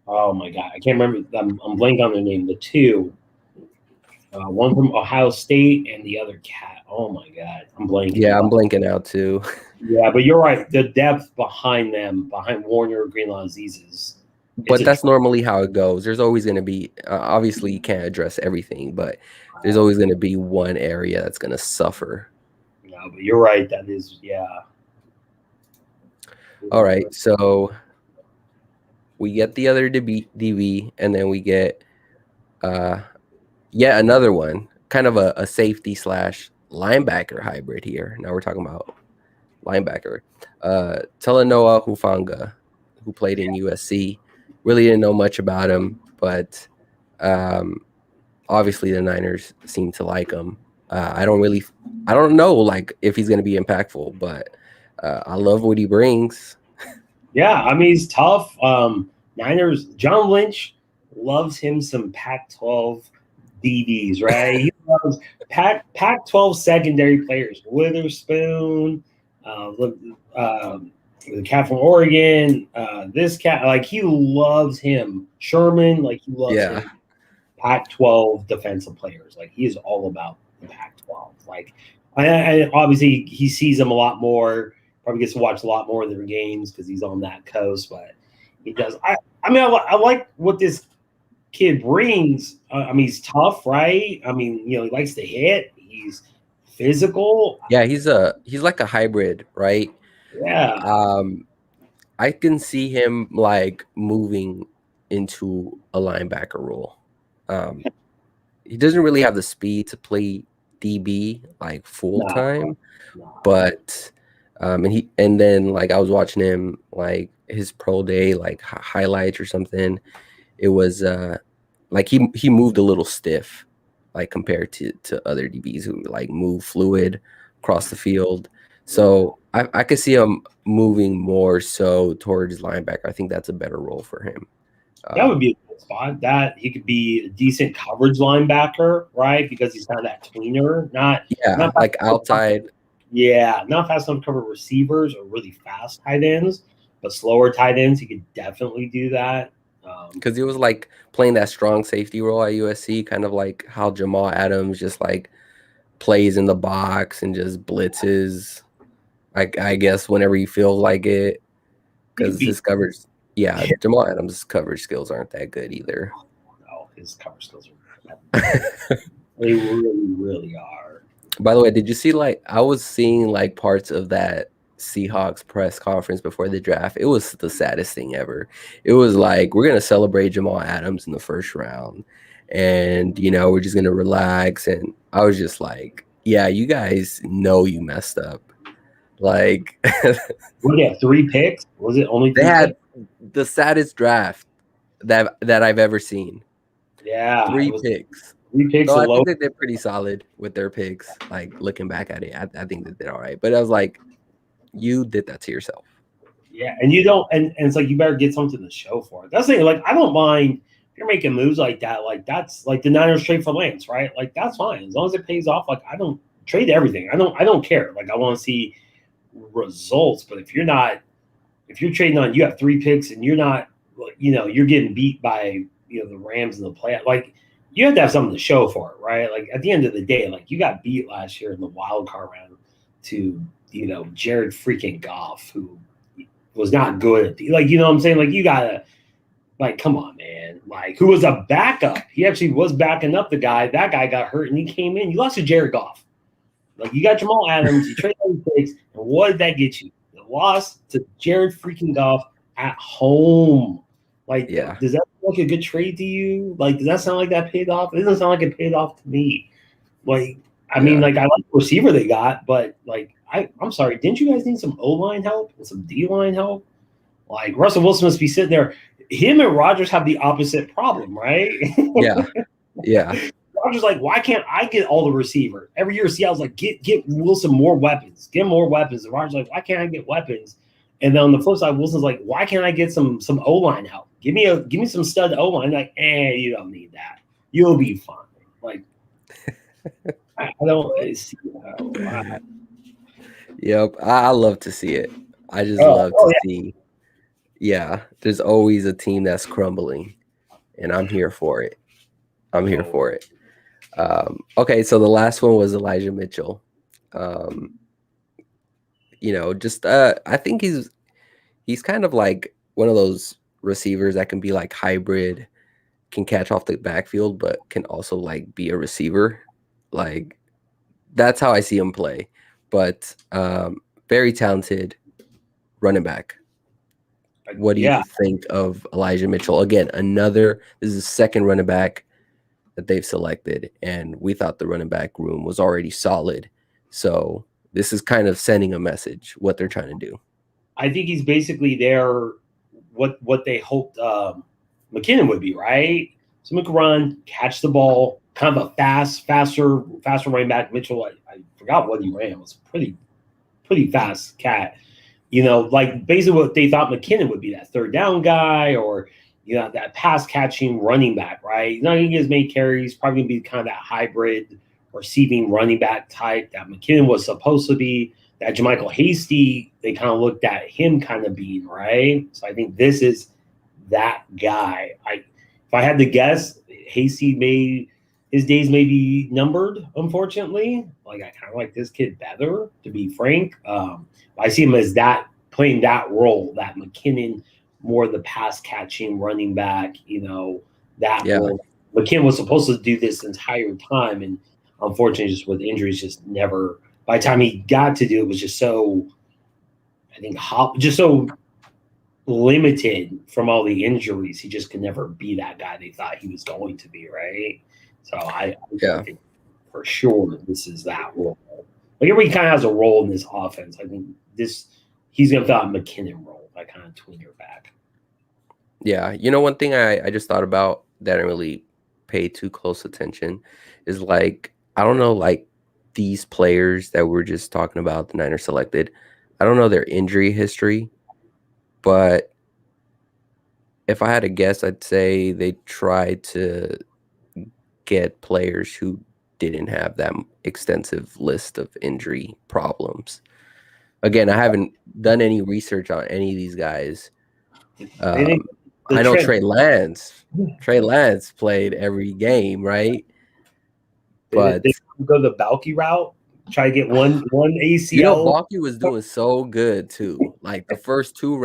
Oh my god, I can't remember. I'm blanking on their name. The two, one from Ohio State and the other cat. Oh my god, I'm blanking. Yeah, I'm blanking out too. Yeah, but you're right. The depth behind them, behind Warner, Greenlaw, Aziz. But that's normally how it goes. There's always going to be, obviously, you can't address everything, but there's always going to be one area that's going to suffer. No, but you're right. That is, yeah. All right, so we get the other DB, and then we get yet another one, kind of a safety / linebacker hybrid here. Now we're talking about linebacker. Talanoa Hufanga, who played in USC. Really didn't know much about him, but obviously the Niners seem to like him. I don't know, like, if he's going to be impactful, but I love what he brings. Yeah, I mean, he's tough. Niners, John Lynch loves him some Pac-12 DBs, right? He loves Pac-12 secondary players. Witherspoon, the cat from Oregon, this cat, like, he loves him. Sherman, like, he loves him. Pac-12 defensive players, like, he is all about the Pac-12. Like, I obviously he sees them a lot more. Probably gets to watch a lot more of their games because he's on that coast. But he does. I like what this kid brings. I mean, he's tough, right? I mean, he likes to hit. He's physical. Yeah, he's like a hybrid, right? Yeah. I can see him, like, moving into a linebacker role. He doesn't really have the speed to play DB like full time, but and then, like, I was watching him, like, his pro day, like, highlights or something. It was like he moved a little stiff, like, compared to other DBs who, like, move fluid across the field. So I could see him moving more so towards linebacker. I think that's a better role for him. That would be a good spot. That he could be a decent coverage linebacker, right? Because he's kind of that tweener, not like outside. Yeah, not fast enough to cover receivers or really fast tight ends, but slower tight ends. He could definitely do that. Because he was, like, playing that strong safety role at USC, kind of like how Jamal Adams just, like, plays in the box and just blitzes, I guess, whenever he feels like it. Because his coverage, Jamal Adams' coverage skills aren't that good either. No, his coverage skills are they really, really are. By the way, did you see, like, I was seeing, like, parts of that Seahawks press conference before the draft. It was the saddest thing ever. It was like, we're going to celebrate Jamal Adams in the first round, and, we're just going to relax. And I was just like, yeah, you guys know you messed up. Like, what, they have 3 picks? Was it only 3 they had the saddest draft that I've ever seen. Yeah. 3 picks. 3 picks. So I think that they're pretty solid with their picks. Like, looking back at it, I think that they're all right. But I was like, you did that to yourself. Yeah, and you don't, and it's like, you better get something to show for it. That's the thing. Like, I don't mind if you're making moves like that. Like, that's like the Niners trade for Lance, right? Like, that's fine as long as it pays off. Like, I don't trade everything. I don't care. Like, I want to see results. But if you're trading on, you have 3 picks and you're not, you're getting beat by the Rams in the playoff. Like, you have to have something to show for it, right? Like, at the end of the day, like, you got beat last year in the wild card round to Jared freaking Goff, who was not good at what I'm saying? Like, you gotta, like, come on, man. Like, who was a backup? He actually was backing up the guy. That guy got hurt and he came in. You lost to Jared Goff. Like, you got Jamal Adams, you traded all the picks, and what did that get you? You lost to Jared freaking Goff at home. Like, yeah. Does that sound like a good trade to you? Like, does that sound like that paid off? It doesn't sound like it paid off to me. Like, I mean, like, I like the receiver they got, but, like, I'm sorry, didn't you guys need some O-line help and some D-line help? Like, Russell Wilson must be sitting there. him and Rodgers have the opposite problem, right? Yeah. Yeah. Rodgers like, why can't I get all the receivers? Every year Seattle's like, get Wilson more weapons. Get more weapons. And Rodgers like, why can't I get weapons? And then on the flip side, Wilson's like, why can't I get some O-line help? Give me some stud O-line. Like, you don't need that. You'll be fine. Like, I don't see that. Yep. I love to see it. I just love to see. Yeah, there's always a team that's crumbling, and I'm here for it. I'm here for it. Okay, so the last one was Elijah Mitchell. Just I think he's kind of like one of those receivers that can be like hybrid, can catch off the backfield, but can also like be a receiver. Like that's how I see him play. But very talented running back. What do you think of Elijah Mitchell? Again, this is the second running back that they've selected, and we thought the running back room was already solid. So this is kind of sending a message, what they're trying to do. I think he's basically there, what they hoped McKinnon would be, right? Someone could run, catch the ball, kind of a faster running back. Mitchell, I forgot what he ran. It was a pretty fast cat. Like basically what they thought McKinnon would be, that third down guy, or that pass catching running back, right? He's not going to get as many carries, probably going to be kind of that hybrid receiving running back type that McKinnon was supposed to be. That JaMychal Hasty, they kind of looked at him kind of being, right? So I think this is that guy. If I had to guess, Hasty his days may be numbered, unfortunately. Like I kind of like this kid better, to be frank. I see him as playing that role, that McKinnon, more the pass catching running back, that role. McKinnon was supposed to do this entire time, and unfortunately, just with injuries, just never. By the time he got to do it, was just so, I think, just so limited from all the injuries. He just could never be that guy they thought he was going to be, right? So I think for sure this is that role. Like everybody kind of has a role in this offense. I think he's going to fill out McKinnon role, that kind of tweener back. Yeah. One thing I just thought about that I didn't really pay too close attention is like, I don't know, like these players that we're just talking about, the Niners selected, I don't know their injury history, but if I had to guess, I'd say they tried to get players who didn't have that extensive list of injury problems. Again, I haven't done any research on any of these guys. I know Trey Lance played every game, right? But they go the bulky route, try to get one ACL. Balky was doing so good too. Like the first 3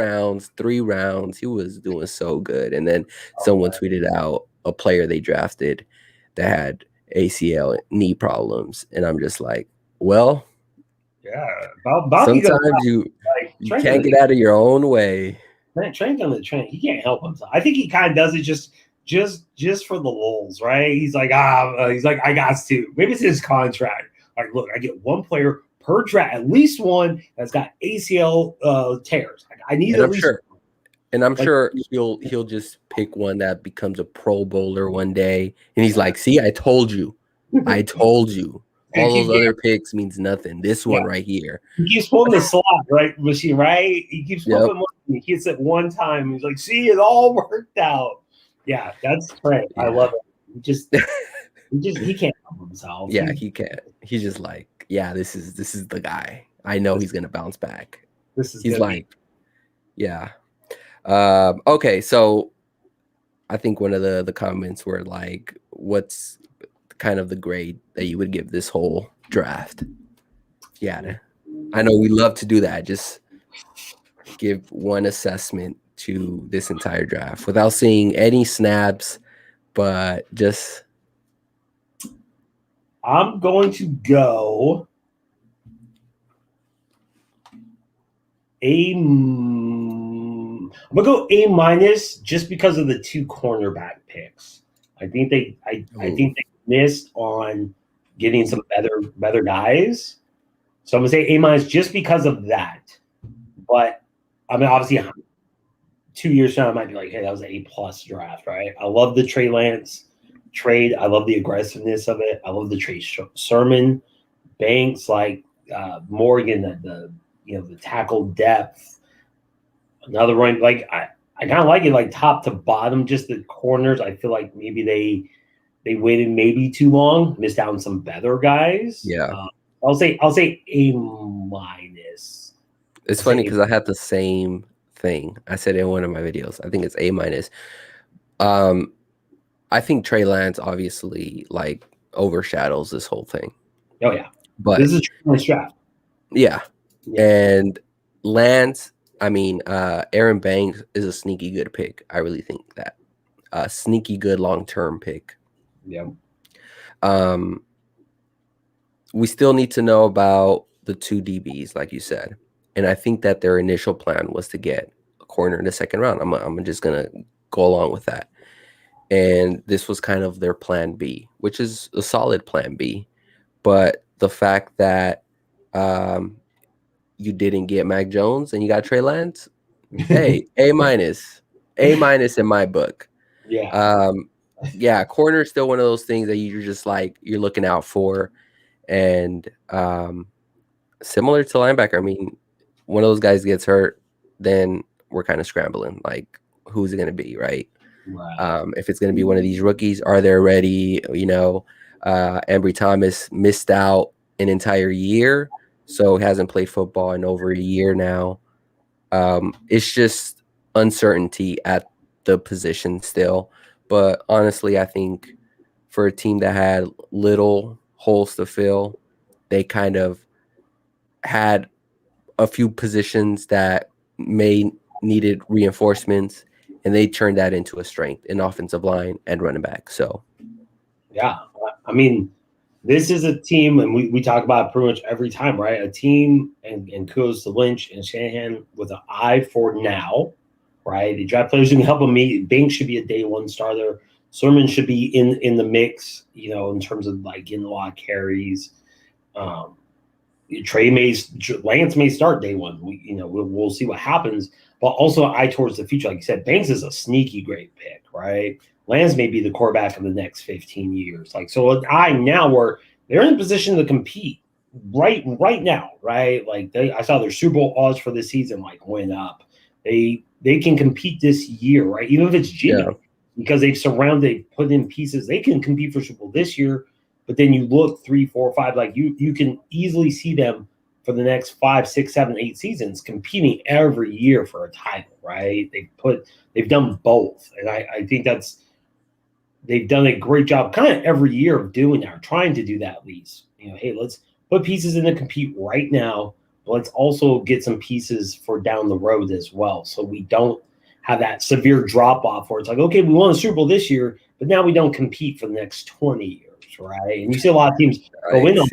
rounds, he was doing so good. And then someone tweeted out a player they drafted that had ACL knee problems, and I'm just like, well, sometimes you can't get out of your own way. Man, Trey's on the trend. He can't help himself. I think he kind of does it just for the lulls, right? He's like, I got to. Maybe it's his contract. Like, look, I get one player per draft, at least one that's got ACL tears. I need at least. And I'm sure he'll just pick one that becomes a Pro Bowler one day, and he's like, "See, I told you, I told you." All those other picks means nothing. This one right here. He keeps pulling the slot machine, right? He keeps pulling one. He hits it one time. He's like, "See, it all worked out." Yeah, that's Trey. Yeah. I love it. He can't help himself. Yeah, he can't. He's just like, yeah, this is the guy. I know he's gonna bounce back. He's like, yeah. Okay, so I think one of the comments were like, what's kind of the grade that you would give this whole draft? Yeah, I know we love to do that. Just give one assessment to this entire draft without seeing any snaps, but just. I'm going to go I'm gonna go A- just because of the 2 cornerback picks. I think they missed on getting some better guys. So I'm gonna say A- just because of that. But I mean, obviously, 2 years from now, I might be like, hey, that was an A+ draft, right? I love the Trey Lance trade. I love the aggressiveness of it. I love the Trey Sermon, Banks, like Morgan, the tackle depth. Another run, like I kind of like it, like top to bottom, just the corners. I feel like maybe they waited maybe too long, missed out on some better guys. Yeah. I'll say A-. It's funny because I had the same thing. I said in one of my videos. I think it's A-. I think Trey Lance obviously like overshadows this whole thing. Oh yeah, but this is a nice draft. Yeah, and Lance. I mean, Aaron Banks is a sneaky good pick. I really think that sneaky good long-term pick. Yeah. We still need to know about the 2 DBs, like you said, and I think that their initial plan was to get a corner in the second round. I'm just gonna go along with that, and this was kind of their plan B, which is a solid plan B, but the fact that you didn't get Mac Jones and you got Trey Lance, hey, A- in my book. Yeah. Yeah, corner is still one of those things that you're just like you're looking out for, and similar to linebacker. I mean, one of those guys gets hurt, then we're kind of scrambling. Like, who's it going to be, right? If it's going to be one of these rookies, are they ready? Embry Thomas missed out an entire year, so hasn't played football in over a year now. It's just uncertainty at the position still. But honestly, I think for a team that had little holes to fill, they kind of had a few positions that may needed reinforcements, and they turned that into a strength in offensive line and running back. So, yeah, I mean, this is a team, and we talk about it pretty much every time, right? A team, and kudos to Lynch and Shanahan with an eye for now, right? The draft players who can help them meet. Banks should be a day one starter. Sermon should be in the mix, in terms of like getting a lot of carries. Lance may start day one. We'll see what happens. But also eye towards the future, like you said, Banks is a sneaky great pick, right? Lance may be the quarterback of the next 15 years. Like, so an eye now where they're in a position to compete right now, right? Like I saw their Super Bowl odds for this season like went up. They can compete this year, right? Even if it's Jimmy, because they've put in pieces. They can compete for Super Bowl this year. But then you look 3, 4, 5, like you can easily see them for the next 5, 6, 7, 8 seasons competing every year for a title, right? They've done both, and I think they've done a great job kind of every year of doing that, or trying to do that at least. Hey, let's put pieces in to compete right now, but let's also get some pieces for down the road as well, so we don't have that severe drop off where it's like, okay, we won a Super Bowl this year, but now we don't compete for the next 20 years. Right, and you see a lot of teams go in on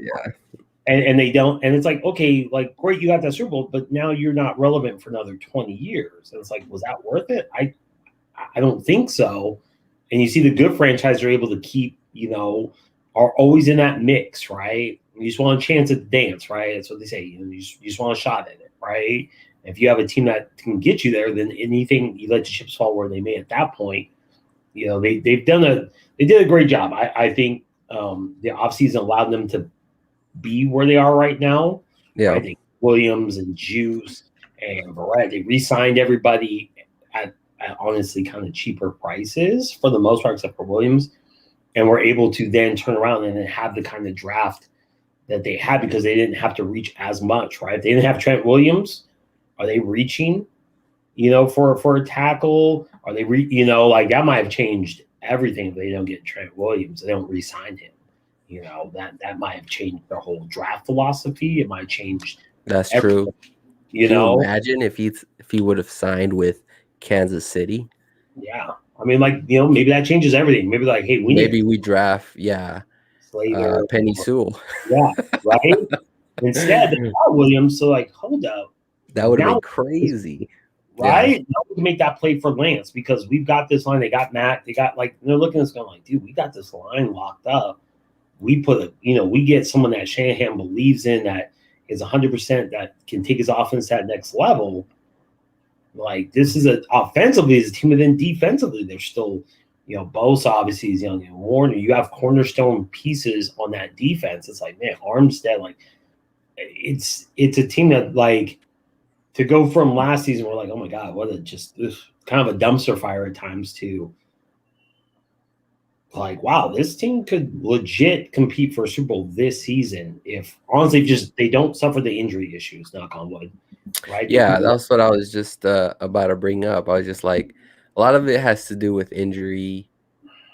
and they don't, and it's like, okay, like great, you got that Super Bowl, but now you're not relevant for another 20 years. And it's like, was that worth it? I don't think so. And you see the good franchises are able to keep, are always in that mix, right? You just want a chance at the dance, right? That's what they say. You just want a shot at it, right? If you have a team that can get you there, then anything, you let the chips fall where they may at that point. They did a great job. I think the offseason allowed them to be where they are right now. Yeah. I think Williams and Juice and Barrett, they re-signed everybody at honestly kind of cheaper prices for the most part, except for Williams. And were able to then turn around and then have the kind of draft that they had because they didn't have to reach as much, right? If they didn't have Trent Williams, are they reaching, for a tackle? Are they, like that might have changed everything if they don't get Trent Williams. They don't re-sign him. That might have changed their whole draft philosophy. It might change. That's true. Can you imagine if he would have signed with Kansas City? Yeah, I mean, like maybe that changes everything. Maybe like, hey, we draft, Slater, Penny Sewell. Yeah, right. Instead, they got Williams. So like, hold up, that would have been crazy. Right? Now we can make that play for Lance because we've got this line. They got Matt. They got they're looking at us going like, dude, we got this line locked up. We we get someone that Shanahan believes in, that is 100%, that can take his offense to that next level. Like this is offensively is a team, and then defensively they're still, Bosa obviously is young and Warner. You have cornerstone pieces on that defense. It's like, man, Armstead, like it's a team that, like, to go from last season, we're like, oh my God, what a just kind of a dumpster fire at times, to like, wow, this team could legit compete for a Super Bowl this season if honestly just they don't suffer the injury issues, knock on wood. Right? Yeah, that's what I was just about to bring up. I was just like, a lot of it has to do with injury,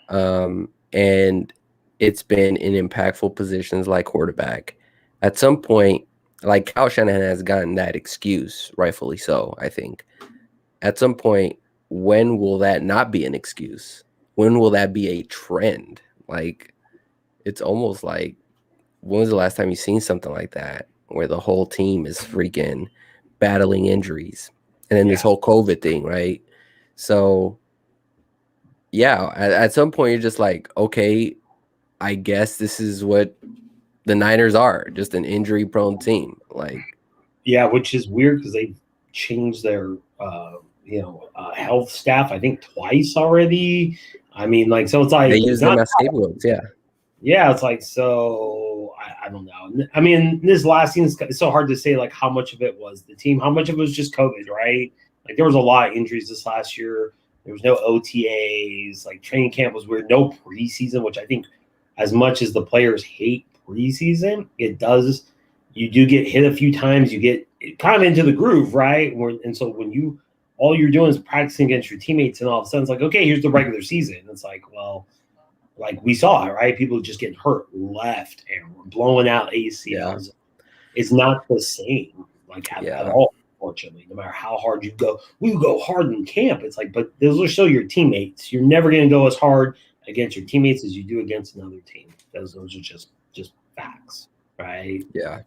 and it's been in impactful positions like quarterback. At some point, like Kyle Shanahan has gotten that excuse, rightfully so, I think. At some point, when will that not be an excuse? When will that be a trend? Like, it's almost like, when was the last time you seen something like that where the whole team is freaking battling injuries? And then this whole COVID thing, right? So, yeah, at some point you're just like, okay, I guess this is what the Niners are, just an injury-prone team. Like, yeah, which is weird because they've changed their health staff, I think, twice already. I mean, like, so it's like they use them as scapegoats, yeah. Yeah, it's like, so I don't know. I mean, this last season, it's so hard to say like how much of it was the team, how much of it was just COVID, right? Like there was a lot of injuries this last year. There was no OTAs. Like training camp was weird. No preseason, which I think, as much as the players hate preseason, it does. You do get hit a few times. You get kind of into the groove, right? And so when all you're doing is practicing against your teammates, and all of a sudden it's like, okay, here's the regular season. It's like, well, like we saw it, right? People just getting hurt left and we're blowing out ACLs. Yeah. It's not the same, like at all, unfortunately. No matter how hard you go, we go hard in camp. It's like, but those are still your teammates. You're never going to go as hard against your teammates as you do against another team. Those are just facts, right? Yeah.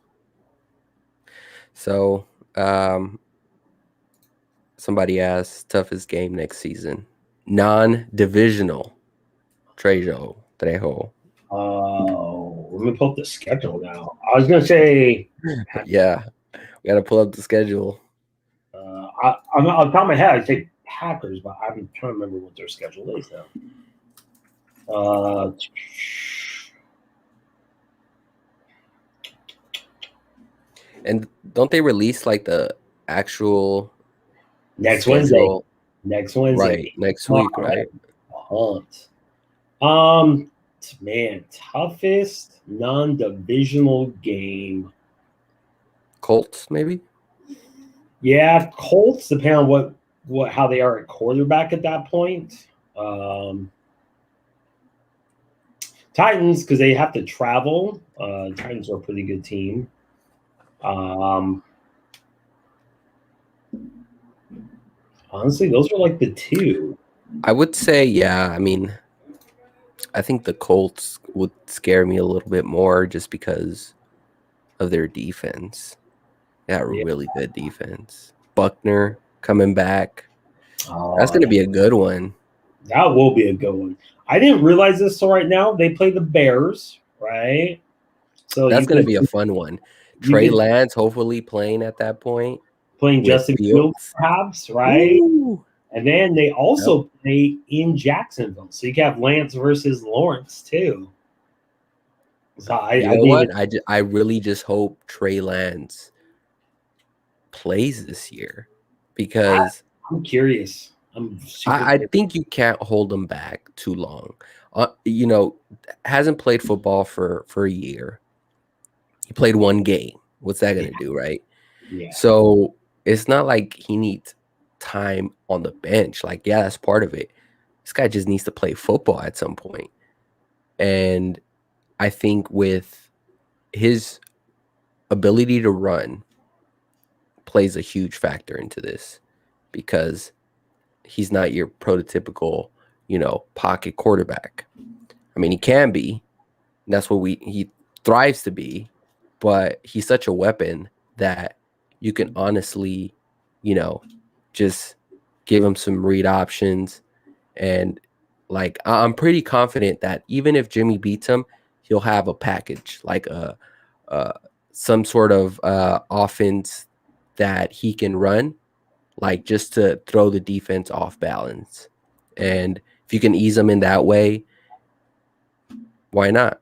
So, somebody asked, toughest game next season, non-divisional. Trejo. Let me pull up the schedule now. I was gonna say, yeah, we gotta pull up the schedule. I'm on top of my head, I'd say Packers, but I'm trying to remember what their schedule is now. And don't they release like the actual next schedule? Wednesday, right? Next week, right? Man, toughest non-divisional game. Colts, maybe. Yeah, Colts, depending on how they are at quarterback at that point. Titans, because they have to travel. Titans are a pretty good team. Honestly, those are like the two. I would say, yeah. I mean, I think the Colts would scare me a little bit more just because of their defense. They got really good defense. Buckner coming back. That's going to be a good one. That will be a good one. I didn't realize this till right now. They play the Bears, right? So that's going to be a fun one. Trey Lance hopefully playing at that point. Playing Justin Fields, perhaps, right? Ooh. And then they also play in Jacksonville. So you can have Lance versus Lawrence, too. So I really just hope Trey Lance plays this year because I'm curious. I think you can't hold him back too long. Hasn't played football for a year. He played one game. What's that going to do, right? Yeah. So it's not like he needs time on the bench. Like, yeah, that's part of it. This guy just needs to play football at some point. And I think with his ability to run plays a huge factor into this because he's not your prototypical, pocket quarterback. I mean, he can be. That's what he thrives to be, but he's such a weapon that you can honestly, just give him some read options. And like, I'm pretty confident that even if Jimmy beats him, he'll have a package, like some sort of offense that he can run like just to throw the defense off balance. And if you can ease them in that way, why not?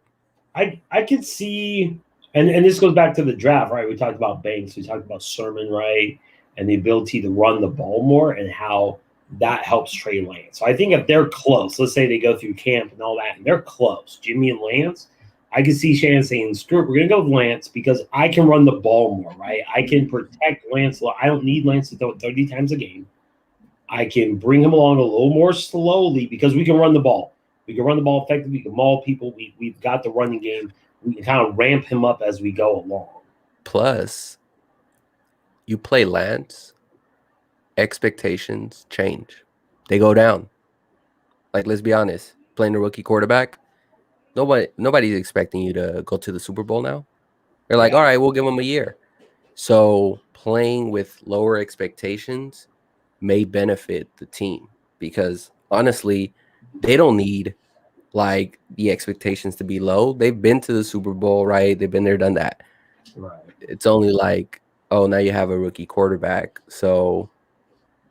I could see, and this goes back to the draft, right? We talked about Banks, we talked about Sermon, right? And the ability to run the ball more and how that helps Trey Lance. So I think if they're close, let's say they go through camp and all that, and they're close, Jimmy and Lance, I could see Shannon saying, screw it, we're going to go with Lance because I can run the ball more, right? I can protect Lance. I don't need Lance to throw it 30 times a game. I can bring him along a little more slowly because we can run the ball. We can run the ball effectively. We can maul people. We've got the running game. We can kind of ramp him up as we go along. Plus, you play Lance, expectations change. They go down. Like, let's be honest, playing a rookie quarterback, nobody's expecting you to go to the Super Bowl now. They're like, all right, we'll give him a year. So playing with lower expectations may benefit the team because honestly, they don't need like the expectations to be low. They've been to the Super Bowl, right? They've been there, done that. Right. It's only like, oh, now you have a rookie quarterback. So,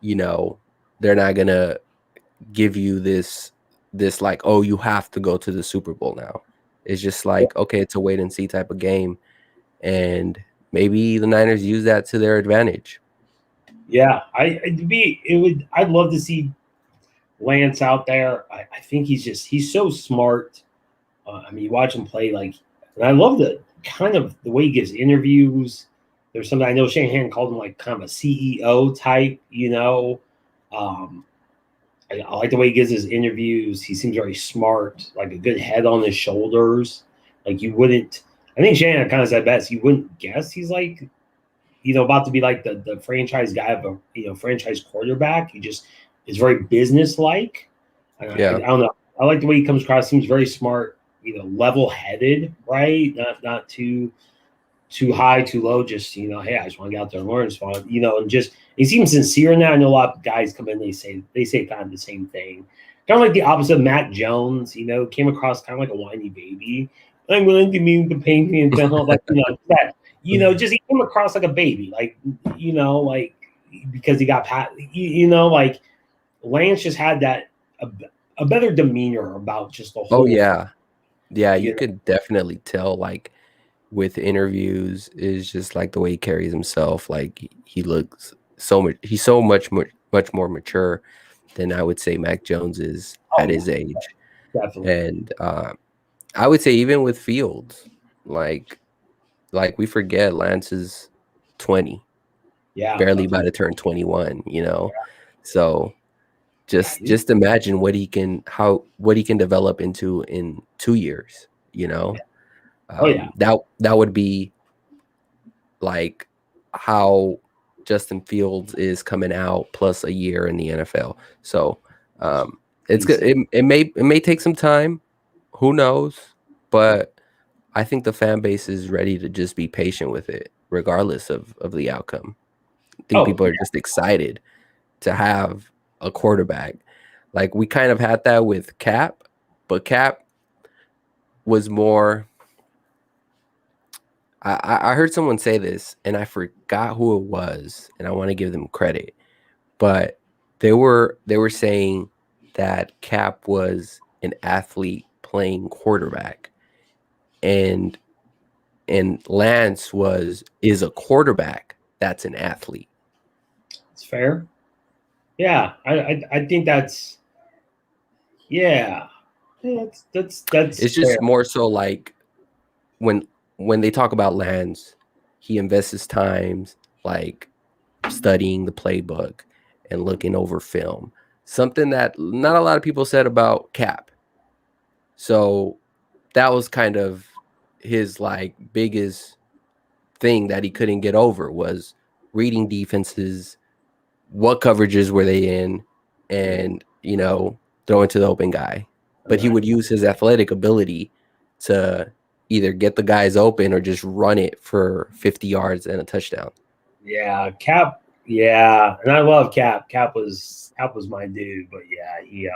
you know, they're not going to give you this like, oh, you have to go to the Super Bowl now. It's just like, okay, it's a wait and see type of game. And maybe the Niners use that to their advantage. Yeah, I'd love to see Lance out there. I think he's so smart. I mean, you watch him play, like, and I love the way he gives interviews. There's something I know Shanahan called him like kind of a CEO type, you know. I like the way he gives his interviews. He seems very smart, like a good head on his shoulders. Like you wouldn't, I think Shanahan kind of said best. You wouldn't guess he's like, you know, about to be like the franchise guy of a, you know, franchise quarterback. He just is very business-like. Yeah. I don't know. I like the way he comes across. Seems very smart, you know, level-headed, right? Not too high, too low. Just, you know, hey, I just want to get out there and learn. So, you know, and just he seems sincere now. I know a lot of guys come in, they say kind of the same thing. Kind of like the opposite of Matt Jones, you know, came across kind of like a whiny baby. I'm willing to mean the pain and all like, you know, that, you know, just he came across like a baby, like, you know, like because he got you know, like Lance just had that a better demeanor about just the whole. Oh yeah, yeah. You know? could definitely tell, like with interviews, is just like the way he carries himself. Like he looks so much. He's so much more mature than I would say Mac Jones is at his age. Definitely. And I would say even with Fields, like we forget Lance is 20. Yeah, barely about to turn 21, you know. So just imagine what he can develop into in 2 years, you know. That would be like how Justin Fields is coming out plus a year in the NFL. So it's good. It may take some time, who knows, but I think the fan base is ready to just be patient with it regardless of the outcome. I think people are just excited to have a quarterback. Like we kind of had that with Cap, but Cap was more. I heard someone say this, and I forgot who it was, and I want to give them credit, but they were saying that Cap was an athlete playing quarterback, and Lance is a quarterback that's an athlete. It's fair. Yeah, I think that's that's it's just fair. more so like when they talk about Lance, he invests his time like studying the playbook and looking over film, something that not a lot of people said about Cap. So that was kind of his like biggest thing that he couldn't get over, was reading defenses, what coverages were they in, and, you know, throwing to the open guy. But he would use his athletic ability to either get the guys open or just run it for 50 yards and a touchdown. Yeah, Cap. Yeah, and I love Cap. Cap was my dude, but yeah, he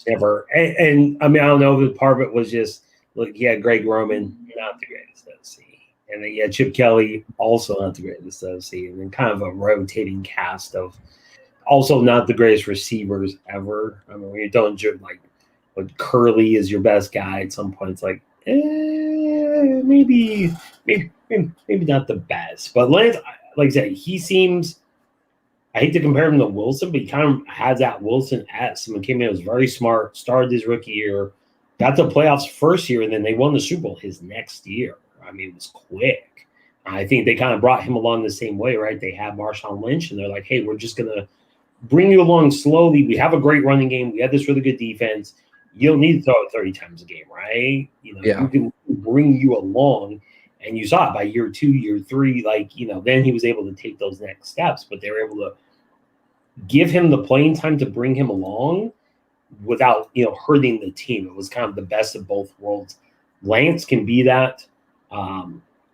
never. And I mean, I don't know if part of it was just look. He had Greg Roman, not the greatest. Let's see. And then Chip Kelly, also not the greatest OC, and then kind of a rotating cast of also not the greatest receivers ever. I mean, when you're doing like when Curly is your best guy at some point, it's like maybe not the best. But Lance, like I said, he seems. I hate to compare him to Wilson, but he kind of has that Wilson-esque. When came in, was very smart, started his rookie year, got to playoffs first year, and then they won the Super Bowl his next year. I mean, it was quick. I think they kind of brought him along the same way, right? They had Marshawn Lynch, and they're like, hey, we're just going to bring you along slowly. We have a great running game. We have this really good defense. You don't need to throw it 30 times a game, right? You can bring you along. And you saw it by year 2, year 3, then he was able to take those next steps, but they were able to give him the playing time to bring him along without, hurting the team. It was kind of the best of both worlds. Lance can be that.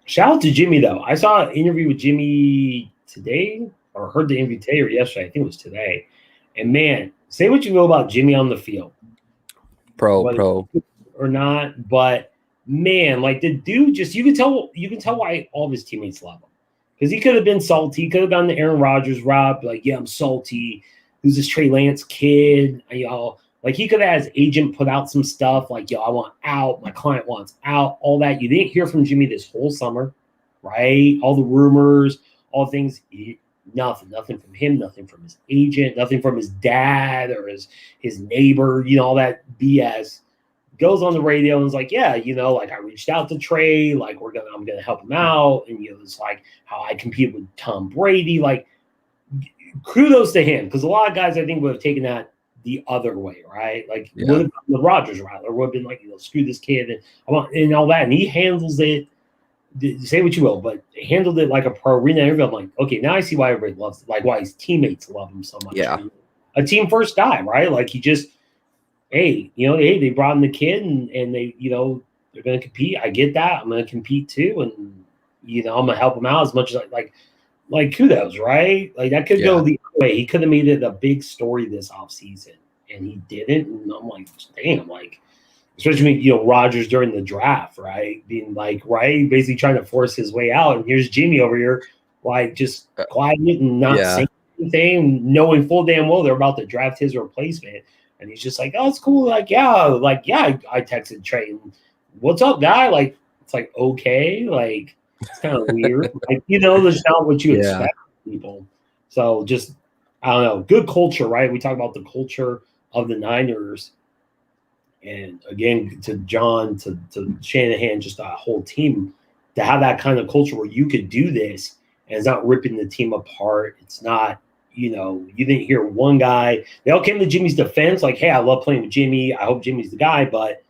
Shout out to Jimmy, though. I saw an interview with Jimmy today, or heard the interview today or yesterday. I think it was today. And man, say what you will about Jimmy on the field. Pro. Or not, but man, like the dude you can tell why all of his teammates love him. Because he could have been salty, he could have gone the Aaron Rodgers route, like, yeah, I'm salty. Who's this Trey Lance kid? Like he could have had his agent put out some stuff like, yo, I want out, my client wants out, all that. You didn't hear from Jimmy this whole summer, right? All the rumors, all things, nothing from him, nothing from his agent, nothing from his dad or his neighbor, all that BS. Goes on the radio and is like, yeah, like I reached out to Trey, like I'm gonna help him out, and it's like how I compete with Tom Brady. Like, kudos to him, because a lot of guys I think would have taken that the other way, right? Like would have the Rodgers route, or would have been like, screw this kid and all that. And he handles it. Say what you will, but handled it like a pro. Reading that interview, I'm like, okay, now I see why everybody loves it, like why his teammates love him so much. Yeah, a team first guy, right? Like he just. Hey, they brought in the kid and they, they're going to compete. I get that. I'm going to compete too. And, I'm going to help him out as much as like kudos, right? Like that could go the other way. He could have made it a big story this offseason and he didn't. And I'm like, damn, like, especially, Rodgers during the draft, right? Being like, right, basically trying to force his way out. And here's Jimmy over here, like just quiet and not saying anything, knowing full damn well they're about to draft his replacement. And he's just like, oh, it's cool. I texted Trey, what's up, guy? Like, it's like, okay. Like, it's kind of weird. Like, there's not what you expect from people. So just, I don't know, good culture, right? We talk about the culture of the Niners. And again, to John, to Shanahan, just a whole team, to have that kind of culture where you could do this and it's not ripping the team apart. It's not, you didn't hear one guy. They all came to Jimmy's defense, like, hey, I love playing with Jimmy. I hope Jimmy's the guy, but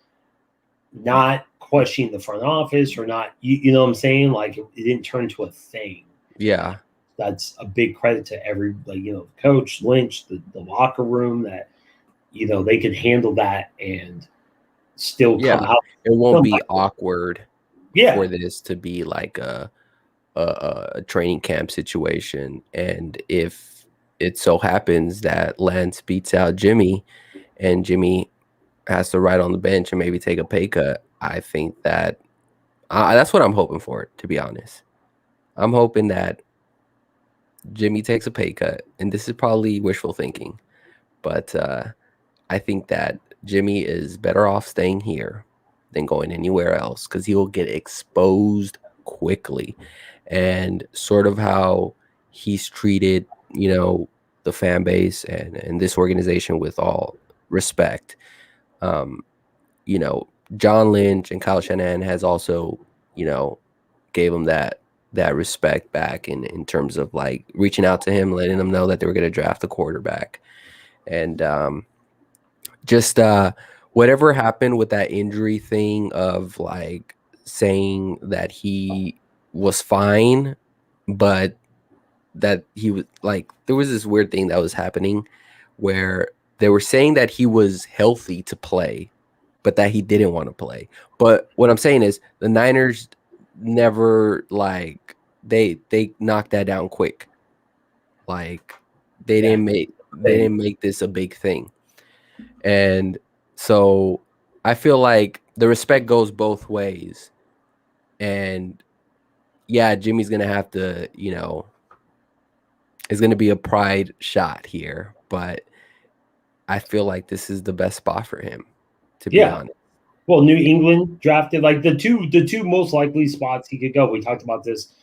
not questioning the front office or not, you know what I'm saying? Like, it didn't turn into a thing. Yeah. That's a big credit to every, coach, Lynch, the locker room, that, they could handle that and still come out. It won't be awkward for this to be like a training camp situation. And if it so happens that Lance beats out Jimmy and Jimmy has to ride on the bench and maybe take a pay cut, I think that that's what I'm hoping for, to be honest. I'm hoping that Jimmy takes a pay cut, and this is probably wishful thinking, but I think that Jimmy is better off staying here than going anywhere else, because he will get exposed quickly. And sort of how he's treated, the fan base and this organization, with all respect. John Lynch and Kyle Shanahan has also, gave him that respect back in terms of like reaching out to him, letting him know that they were going to draft a quarterback. And just whatever happened with that injury thing of like saying that he was fine, but that he was like, there was this weird thing that was happening where they were saying that he was healthy to play, but that he didn't want to play. But what I'm saying is the Niners never, like, they knocked that down quick. Like they didn't make this a big thing. And so I feel like the respect goes both ways. And yeah, Jimmy's gonna have to, it's gonna be a pride shot here, but I feel like this is the best spot for him, to be Yeah. honest. Well, New England drafted like the two most likely spots he could go. We talked about this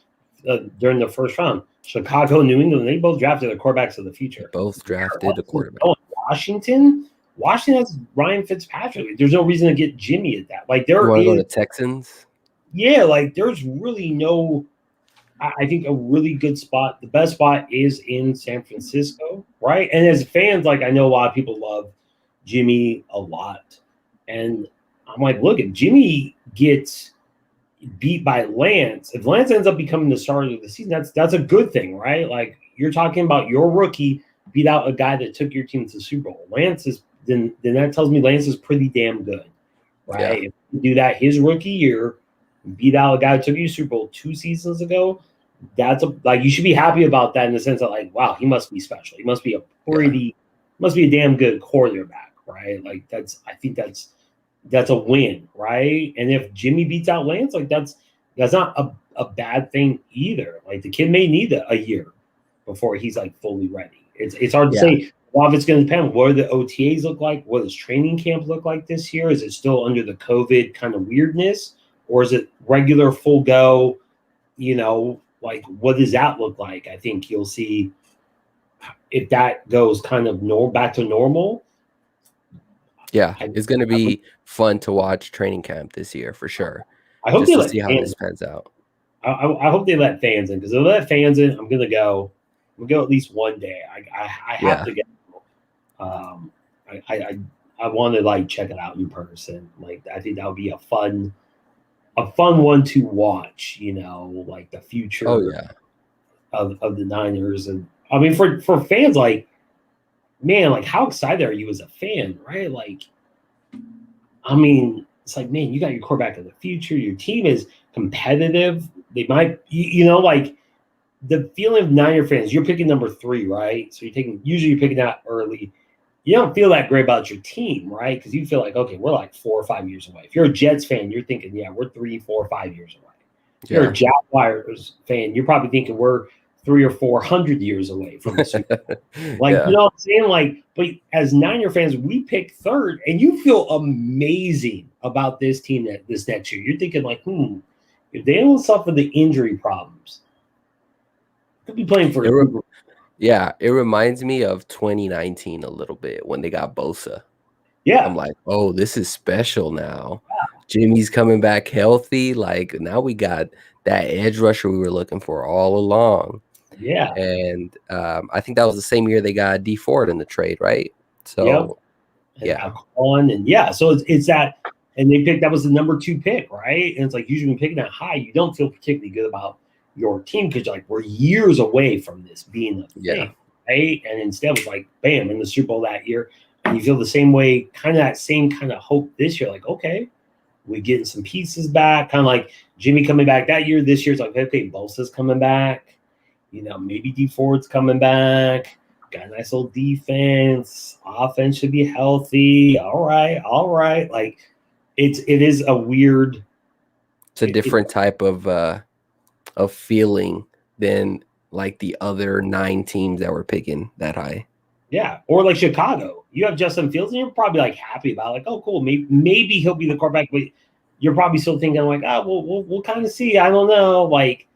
during the first round. Chicago, New England, they both drafted their quarterbacks of the future. Both drafted a quarterback. Oh, Washington has Ryan Fitzpatrick. There's no reason to get Jimmy at that. Like You there want to go to is, Texans? yeah, like there's really no. I think a really good spot. The best spot is in San Francisco, right? And as fans, like I know a lot of people love Jimmy a lot, and I'm like, look, if Jimmy gets beat by Lance, if Lance ends up becoming the starter of the season, that's a good thing, right? Like you're talking about your rookie beat out a guy that took your team to the Super Bowl. Lance is then that tells me Lance is pretty damn good, right? Yeah. If you do that his rookie year, beat out a guy who took you to Super Bowl 2 seasons ago, that's like you should be happy about that in the sense that like, wow, he must be special. He must be must be a damn good quarterback, right? Like I think that's a win, right? And if Jimmy beats out Lance, like that's not a bad thing either. Like the kid may need a year before he's like fully ready. It's hard to say. A lot of it's going to depend. What do the OTAs look like? What does training camp look like this year? Is it still under the COVID kind of weirdness, or is it regular full go? Like what does that look like? I think you'll see if that goes kind of back to normal. Yeah, it's going to be fun to watch training camp this year for sure. I hope just to see how this pans out. I hope they let fans in, because if they let fans in, I'm gonna go at least one day. I have to go. I want to like check it out in person. Like I think that would be a fun one to watch. Like the future. Oh yeah. Of the Niners, and I mean for fans, like, man, like how excited are you as a fan, right? Like, I mean, it's like, man, you got your quarterback of the future. Your team is competitive. They might, like the feeling of Niner fans. You're picking number 3, right? So usually you're picking that early. You don't feel that great about your team, right? Because you feel like, okay, we're like 4 or 5 years away. If you're a Jets fan, you're thinking, yeah, we're 3, 4, 5 years away. If you're a Jaguars fan, you're probably thinking we're 300 or 400 years away from the Super Bowl. Like, you know what I'm saying? Like, but as Niner fans, we pick 3rd, and you feel amazing about this team this next year. You're thinking like, if they don't suffer the injury problems, could be playing for a Super Bowl. Yeah, it reminds me of 2019 a little bit when they got Bosa. Yeah. I'm like, oh, this is special now. Yeah. Jimmy's coming back healthy. Like now we got that edge rusher we were looking for all along. Yeah. And I think that was the same year they got D Ford in the trade, right? So yeah. So it's that, and they picked, that was the number 2 pick, right? And it's like usually when picking that high, you don't feel particularly good about your team because like we're years away from this being a thing, right? And instead it was like bam in the Super Bowl that year, and you feel the same way, kind of that same kind of hope this year, like okay, we're getting some pieces back, kind of like Jimmy coming back that year. This year's like okay, Bosa's coming back, maybe D Ford's coming back, got a nice little defense, offense should be healthy. All right, like it is a weird, it's a different type of feeling than like the other 9 teams that were picking that high. Yeah, or like Chicago, you have Justin Fields, and you're probably like happy about it. Like, oh, cool, maybe he'll be the quarterback, but you're probably still thinking like, we'll kind of see. I don't know. Like,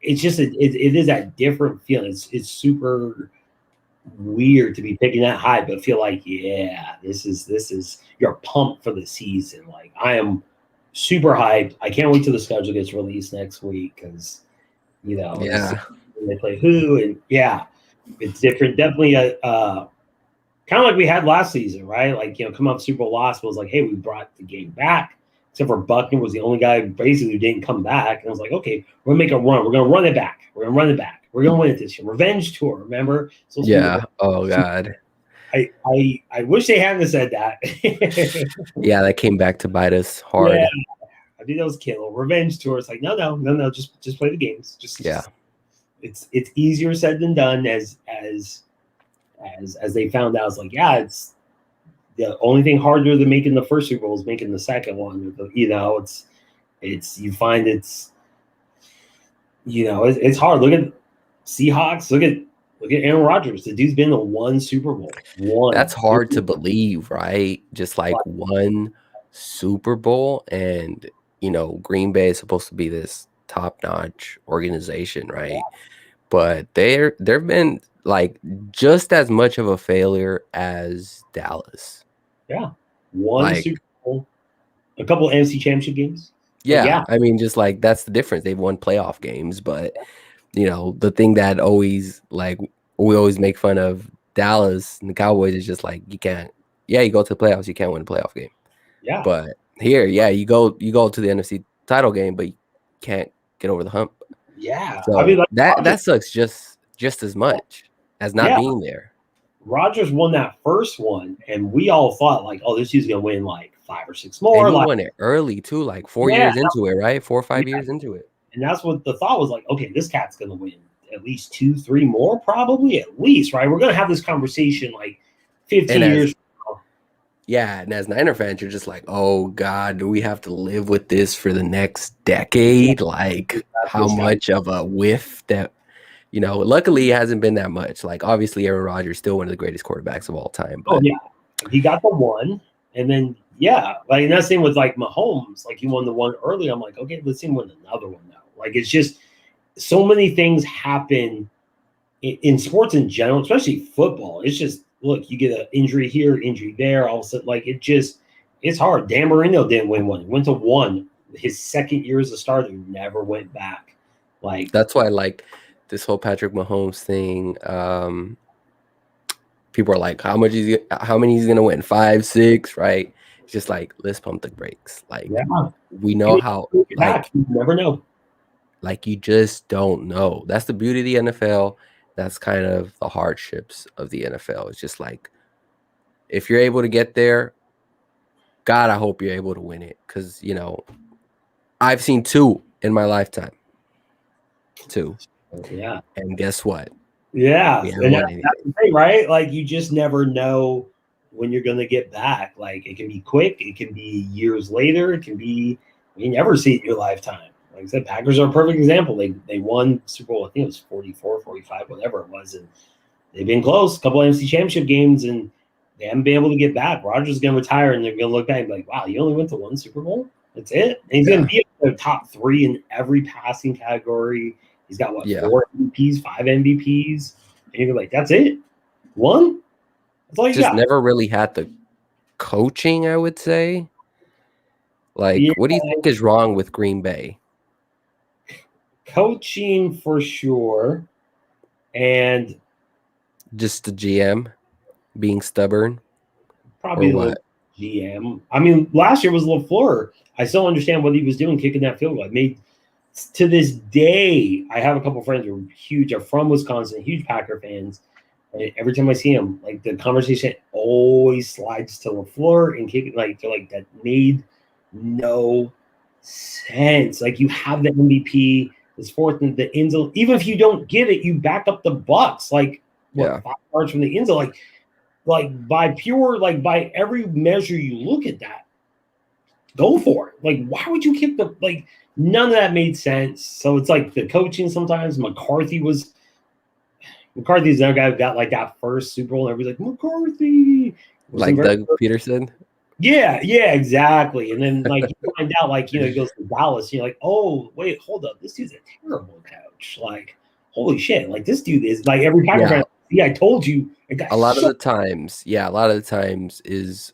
it's just it is that different feeling. It's super weird to be picking that high, but feel like this is you're pumped for the season. Like I am super hyped. I can't wait till the schedule gets released next week because they play who, and it's different. Definitely a kind of like we had last season, right? Like come up Super Bowl loss was like, hey, we brought the game back. Except for Buckner was the only guy basically who didn't come back, and I was like, okay, we're gonna make a run. We're gonna run it back. We're gonna win it this year. Revenge tour, remember? Oh God. I wish they hadn't said that. Yeah, that came back to bite us hard. Yeah, I think that was killer. Revenge tour. It's like no, just play the games. It's easier said than done. As they found out, it's like it's the only thing harder than making the first Super Bowl is making the second one. It's you find it's it's hard. Look at Seahawks. Look at Aaron Rodgers. The dude's been in one Super Bowl. That's hard to believe, right? Just like one Super Bowl, and Green Bay is supposed to be this top-notch organization, right? But they've been like just as much of a failure as Dallas. Yeah, one Super Bowl, a couple NFC Championship games. Yeah, I mean, just like that's the difference. They've won playoff games, but the thing that always we always make fun of Dallas and the Cowboys is just like you can't. Yeah, you go to the playoffs, you can't win a playoff game. Yeah, but here, you go to the NFC title game, but you can't get over the hump. Yeah, so I mean, that sucks just as much as not being there. Rodgers won that first one, and we all thought like, oh, this dude's gonna win like 5 or 6 more. And he won it early too, like 4 years into it, right? 4 or 5 years into it. And that's what the thought was like. Okay, this cat's gonna win at least 2, 3 more, probably at least, right? We're gonna have this conversation like 15 years. Yeah, and as Niner fans, you're just like, oh God, do we have to live with this for the next decade? Like, how much of a whiff that, luckily it hasn't been that much. Like, obviously, Aaron Rodgers is still one of the greatest quarterbacks of all time. But... Oh, yeah. He got the one, and then, like, and that's the same with, like, Mahomes. Like, he won the one early. I'm like, okay, let's see him win another one now. Like, it's just so many things happen in sports in general, especially football. It's just, look, you get an injury here, injury there. All of a sudden, like, it's hard. Dan Marino didn't win one. He went to one. His second year as a starter, never went back. Like, that's why, like, this whole Patrick Mahomes thing, people are like, how many he's gonna win? 5, 6, right? It's just like, let's pump the brakes. Like, we know how. Like, you never know. Like, you just don't know. That's the beauty of the NFL. That's kind of the hardships of the NFL. It's just like, if you're able to get there, God, I hope you're able to win it. Because, I've seen 2 in my lifetime. 2. Yeah. And guess what? Yeah. And that's the thing, right? Like, you just never know when you're going to get back. Like, it can be quick. It can be years later. It can be, you never see it in your lifetime. Like I said, Packers are a perfect example. They won Super Bowl, I think it was 44, 45, whatever it was. And they've been close, a couple of NFC Championship games, and they haven't been able to get back. Rodgers is going to retire, and they're going to look back and be like, wow, you only went to one Super Bowl? That's it? And he's going to be in the top 3 in every passing category. He's got, 4 MVPs, 5 MVPs? And you're like, that's it? One? That's all you got. Never really had the coaching, I would say. Like, what do you think is wrong with Green Bay? Coaching for sure, and just the GM being stubborn. Probably the GM. I mean, last year was LaFleur. I still understand what he was doing, kicking that field goal. To this day, I have a couple friends who are from Wisconsin, huge Packer fans. And every time I see them, like, the conversation always slides to LaFleur and kicking. Like, they're like, that made no sense. Like, you have the MVP. This 4th in the end zone. Even if you don't get it, you back up the Bucks. Like, 5 yards from the end zone. Like by every measure you look at that, go for it. Like, why would you kick none of that made sense. So it's like the coaching sometimes. McCarthy's another guy who got like that first Super Bowl, and everybody's like, McCarthy. Like Doug Peterson? Yeah, exactly. And then, like, you find out, like, he goes to Dallas, and you're like, oh, wait, hold up. This dude's a terrible coach. Like, holy shit. Like, this dude is, like, every Packer fan, I told you. A lot of the times is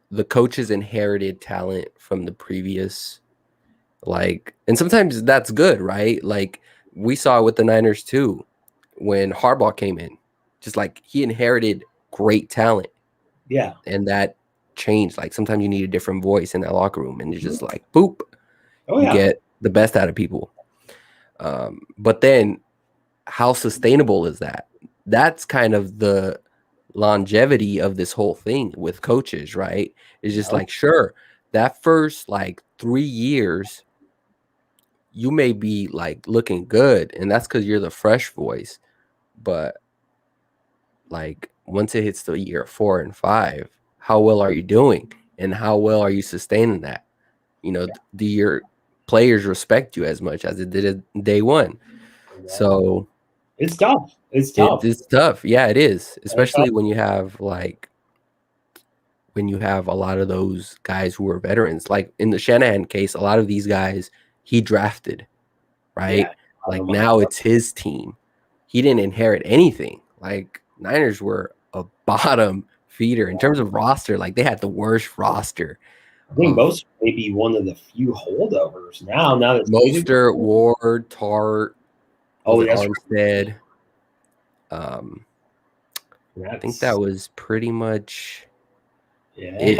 the coaches inherited talent from the previous, like, and sometimes that's good, right? Like, we saw it with the Niners, too, when Harbaugh came in. Just, like, he inherited great talent. Yeah. And that changed. Like, sometimes you need a different voice in that locker room, and it's just like, boop, you get the best out of people. But then, how sustainable is that? That's kind of the longevity of this whole thing with coaches, right? It's just like, sure, that first like 3 years, you may be like looking good, and that's because you're the fresh voice. But like, once it hits the year 4 and 5, how well are you doing? And how well are you sustaining that? Do your players respect you as much as it did at day 1? So it's tough. It's tough. It's tough. Yeah, it is. Especially when you have a lot of those guys who are veterans. Like in the Shanahan case, a lot of these guys he drafted, right? Yeah. Like now it's his team. He didn't inherit anything. Like Niners were a bottom feeder in terms of roster. Like they had the worst roster. I think most maybe one of the few holdovers now. Now that Mostert, Ward, Tart, Armstead. I think that was pretty much it.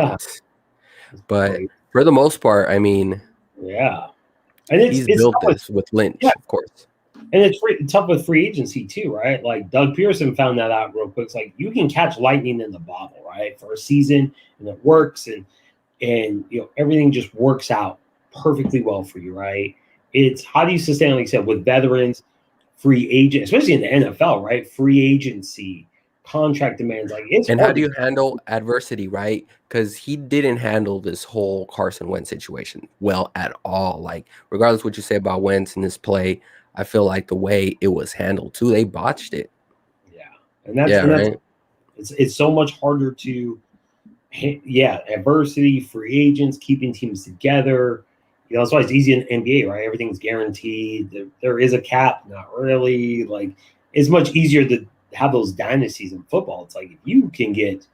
But for the most part, I mean, and he's built this with Lynch, of course. And it's tough with free agency too, right? Like Doug Pearson found that out real quick. It's like you can catch lightning in the bottle, right? For a season, and it works, and everything just works out perfectly well for you, right? It's how do you sustain, like you said, with veterans, free agent, especially in the NFL, right? Free agency, contract demands, like it's. And how do you handle adversity, right? Because he didn't handle this whole Carson Wentz situation well at all. Like, regardless of what you say about Wentz and his play, I feel like the way it was handled too, they botched it. Yeah, and that's it's so much harder to. Adversity, free agents, keeping teams together. That's why it's easy in NBA, right? Everything's guaranteed. There is a cap, not really. Like it's much easier to have those dynasties in football. It's like if you can get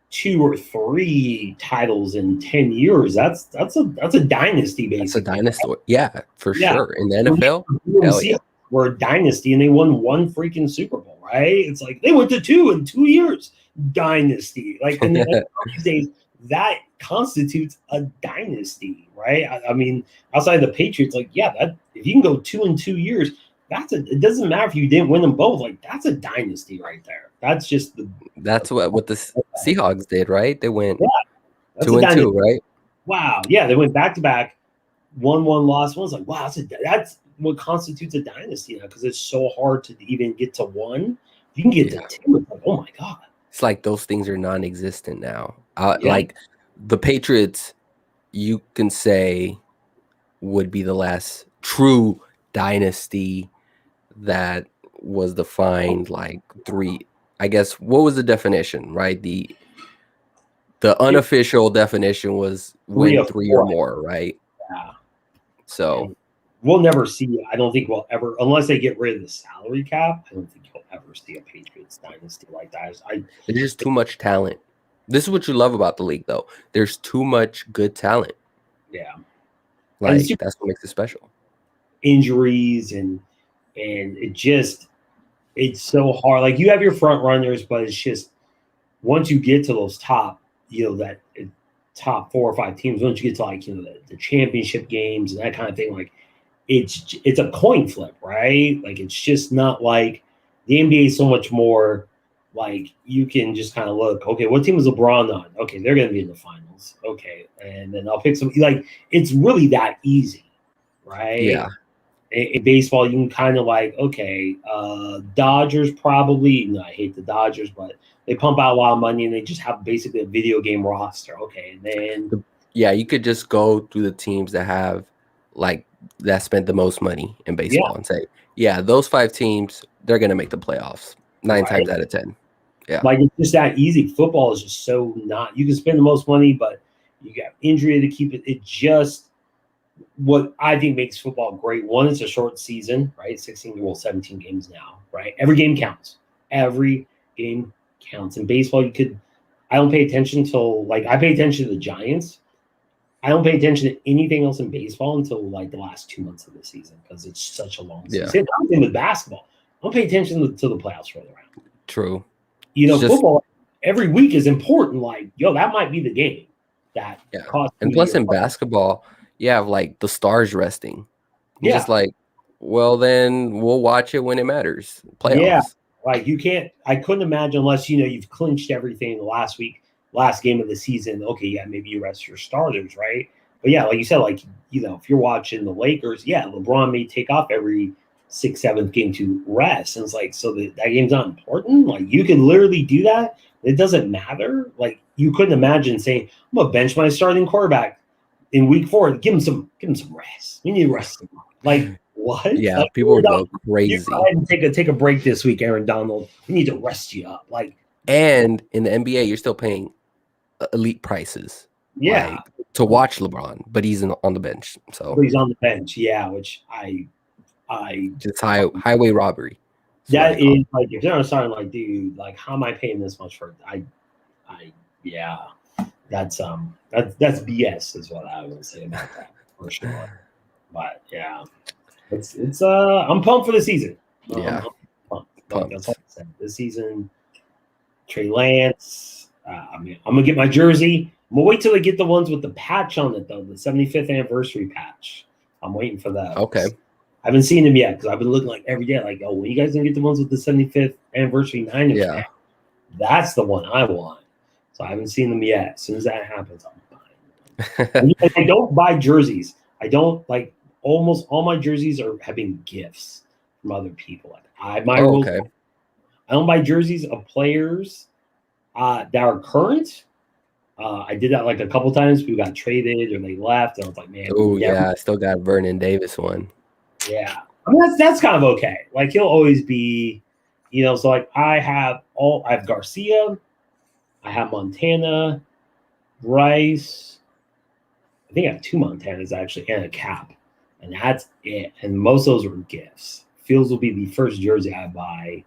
2 or 3 titles in 10 years, that's a dynasty, basically. It's a dynasty, yeah, for sure. In the NFL, we're a dynasty, and they won 1 freaking Super Bowl, right? It's like they went to 2 in 2 years. Dynasty, like in the these days, that constitutes a dynasty, right? I mean, outside the Patriots, like that if you can go 2 in 2 years, it doesn't matter if you didn't win them both, like that's a dynasty right there. That's just that's what the Seahawks did, right? They went 2 and 2, right? Wow, yeah, they went back to back, 1 lost 1. It's like wow, that's what constitutes a dynasty now because it's so hard to even get to 1. If you can get to 2, it's like oh my god. It's like those things are non-existent now. Like the Patriots, you can say would be the last true dynasty that was defined like 3. I guess what was the definition, right? The unofficial definition was win 3 or more, right? Yeah. So we'll never see. I don't think we'll ever, unless they get rid of the salary cap. I don't think you'll ever see a Patriots dynasty like that. There's just too much talent. This is what you love about the league, though. There's too much good talent. Yeah, like that's what makes it special. Injuries and it's so hard. Like you have your front runners, but it's just once you get to those top, that top 4 or 5 teams. Once you get to like the championship games and that kind of thing, like it's a coin flip, right? Like it's just not like the NBA is so much more like you can just kind of look, okay, what team is LeBron on? Okay, they're going to be in the finals. Okay, and then I'll pick some. Like it's really that easy, right? Yeah. In baseball, you can kind of like, okay, Dodgers probably. No, I hate the Dodgers, but they pump out a lot of money and they just have basically a video game roster. Okay, and then you could just go through the teams that have like that spent the most money in baseball and say, those 5 teams, they're going to make the playoffs 9 times out of 10. Yeah. Like it's just that easy. Football is just so not. You can spend the most money, but you got injury to keep it. It just what I think makes football great. One, it's a short season, right? 17 games now, right? Every game counts. Every game counts. In baseball, I don't pay attention till I pay attention to the Giants. I don't pay attention to anything else in baseball until like the last 2 months of the season because it's such a long season. Same thing with basketball. I don't pay attention to the playoffs roll around. True. Football every week is important. Like, that might be the game that costs. And plus in basketball, you have like the stars resting. It's just like, well, then we'll watch it when it matters. Playoffs. Yeah. Like I couldn't imagine unless, you've clinched everything the last game of the season. Okay. Yeah. Maybe you rest your starters. Right. But like you said, if you're watching the Lakers, LeBron may take off every 6th, 7th game to rest. And it's like, so that game's not important. Like you can literally do that. It doesn't matter. Like you couldn't imagine saying, I'm going to bench my starting quarterback in week 4. Give him some rest. We need to rest him. Like What? Yeah, Like, people would go you crazy. go ahead and take a break this week, Aaron Donald. We need to rest you up. Like, And in the NBA, you're still paying elite prices, yeah, like to watch LeBron, but he's on the bench. So he's on the bench. Yeah, which I just highway robbery. that is like, if they're starting, like, dude, like, how am I paying this much for? Yeah, that's BS is what I would say about that for sure. But yeah, it's I'm pumped for the season. Yeah, I'm pumped. Like, that's all I said. This season, Trey Lance. I mean, I'm gonna get my jersey. I'm gonna wait till they get the ones with the patch on it, though, the 75th anniversary patch. I'm waiting for that. Okay. I haven't seen them yet because I've been looking like every day, like, oh, when you guys gonna get the ones with the 75th anniversary Niners? Yeah, that's the one I want. So I haven't seen them yet. As soon as that happens, I'm buying them. I don't buy jerseys. I don't, like, almost all my jerseys have been gifts from other people. Like, okay. I don't buy jerseys of players that are current. I did that like a couple times. People got traded or they left, and I was like, man. Oh yeah, I still got Vernon Davis one. Yeah, I mean, that's kind of okay. Like, he'll always be, so like I have Garcia, I have Montana, Bryce. I think I have 2 Montanas actually, and a Cap, and that's it. And most of those were gifts. Fields will be the first jersey I buy.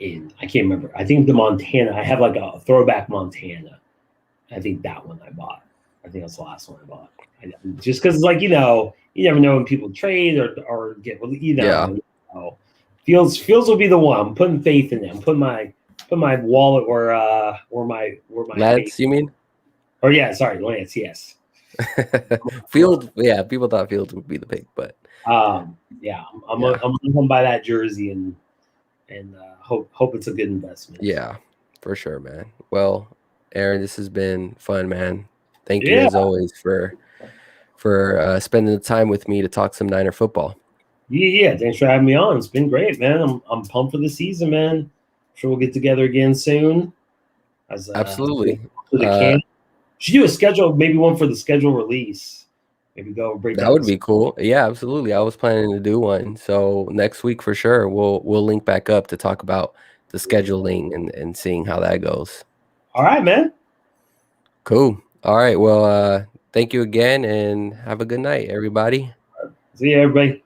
I can't remember. I think the Montana, I have like a throwback Montana. I think that one I bought. I think that's the last one I bought. Just because it's like, you never know when people trade or get, Yeah. Fields will be the one. I'm putting faith in them. I'm putting my wallet where my Lance, you mean? Or yeah, sorry, Lance. Yes. Field. Yeah, people thought Fields would be the pick, but yeah, I'm gonna buy that jersey and hope it's a good investment. Yeah, for sure, man. Well, Aaron, this has been fun, man. Thank you as always for spending the time with me to talk some Niner football. Yeah. Thanks for having me on. It's been great, man. I'm pumped for the season, man. I'm sure we'll get together again soon. Absolutely. Should do a schedule, maybe one for the schedule release. Maybe go break that would be cool. Yeah, absolutely. I was planning to do one. So next week for sure, we'll link back up to talk about the scheduling and seeing how that goes. All right, man. Cool. All right. Well, thank you again and have a good night, everybody. See you, everybody.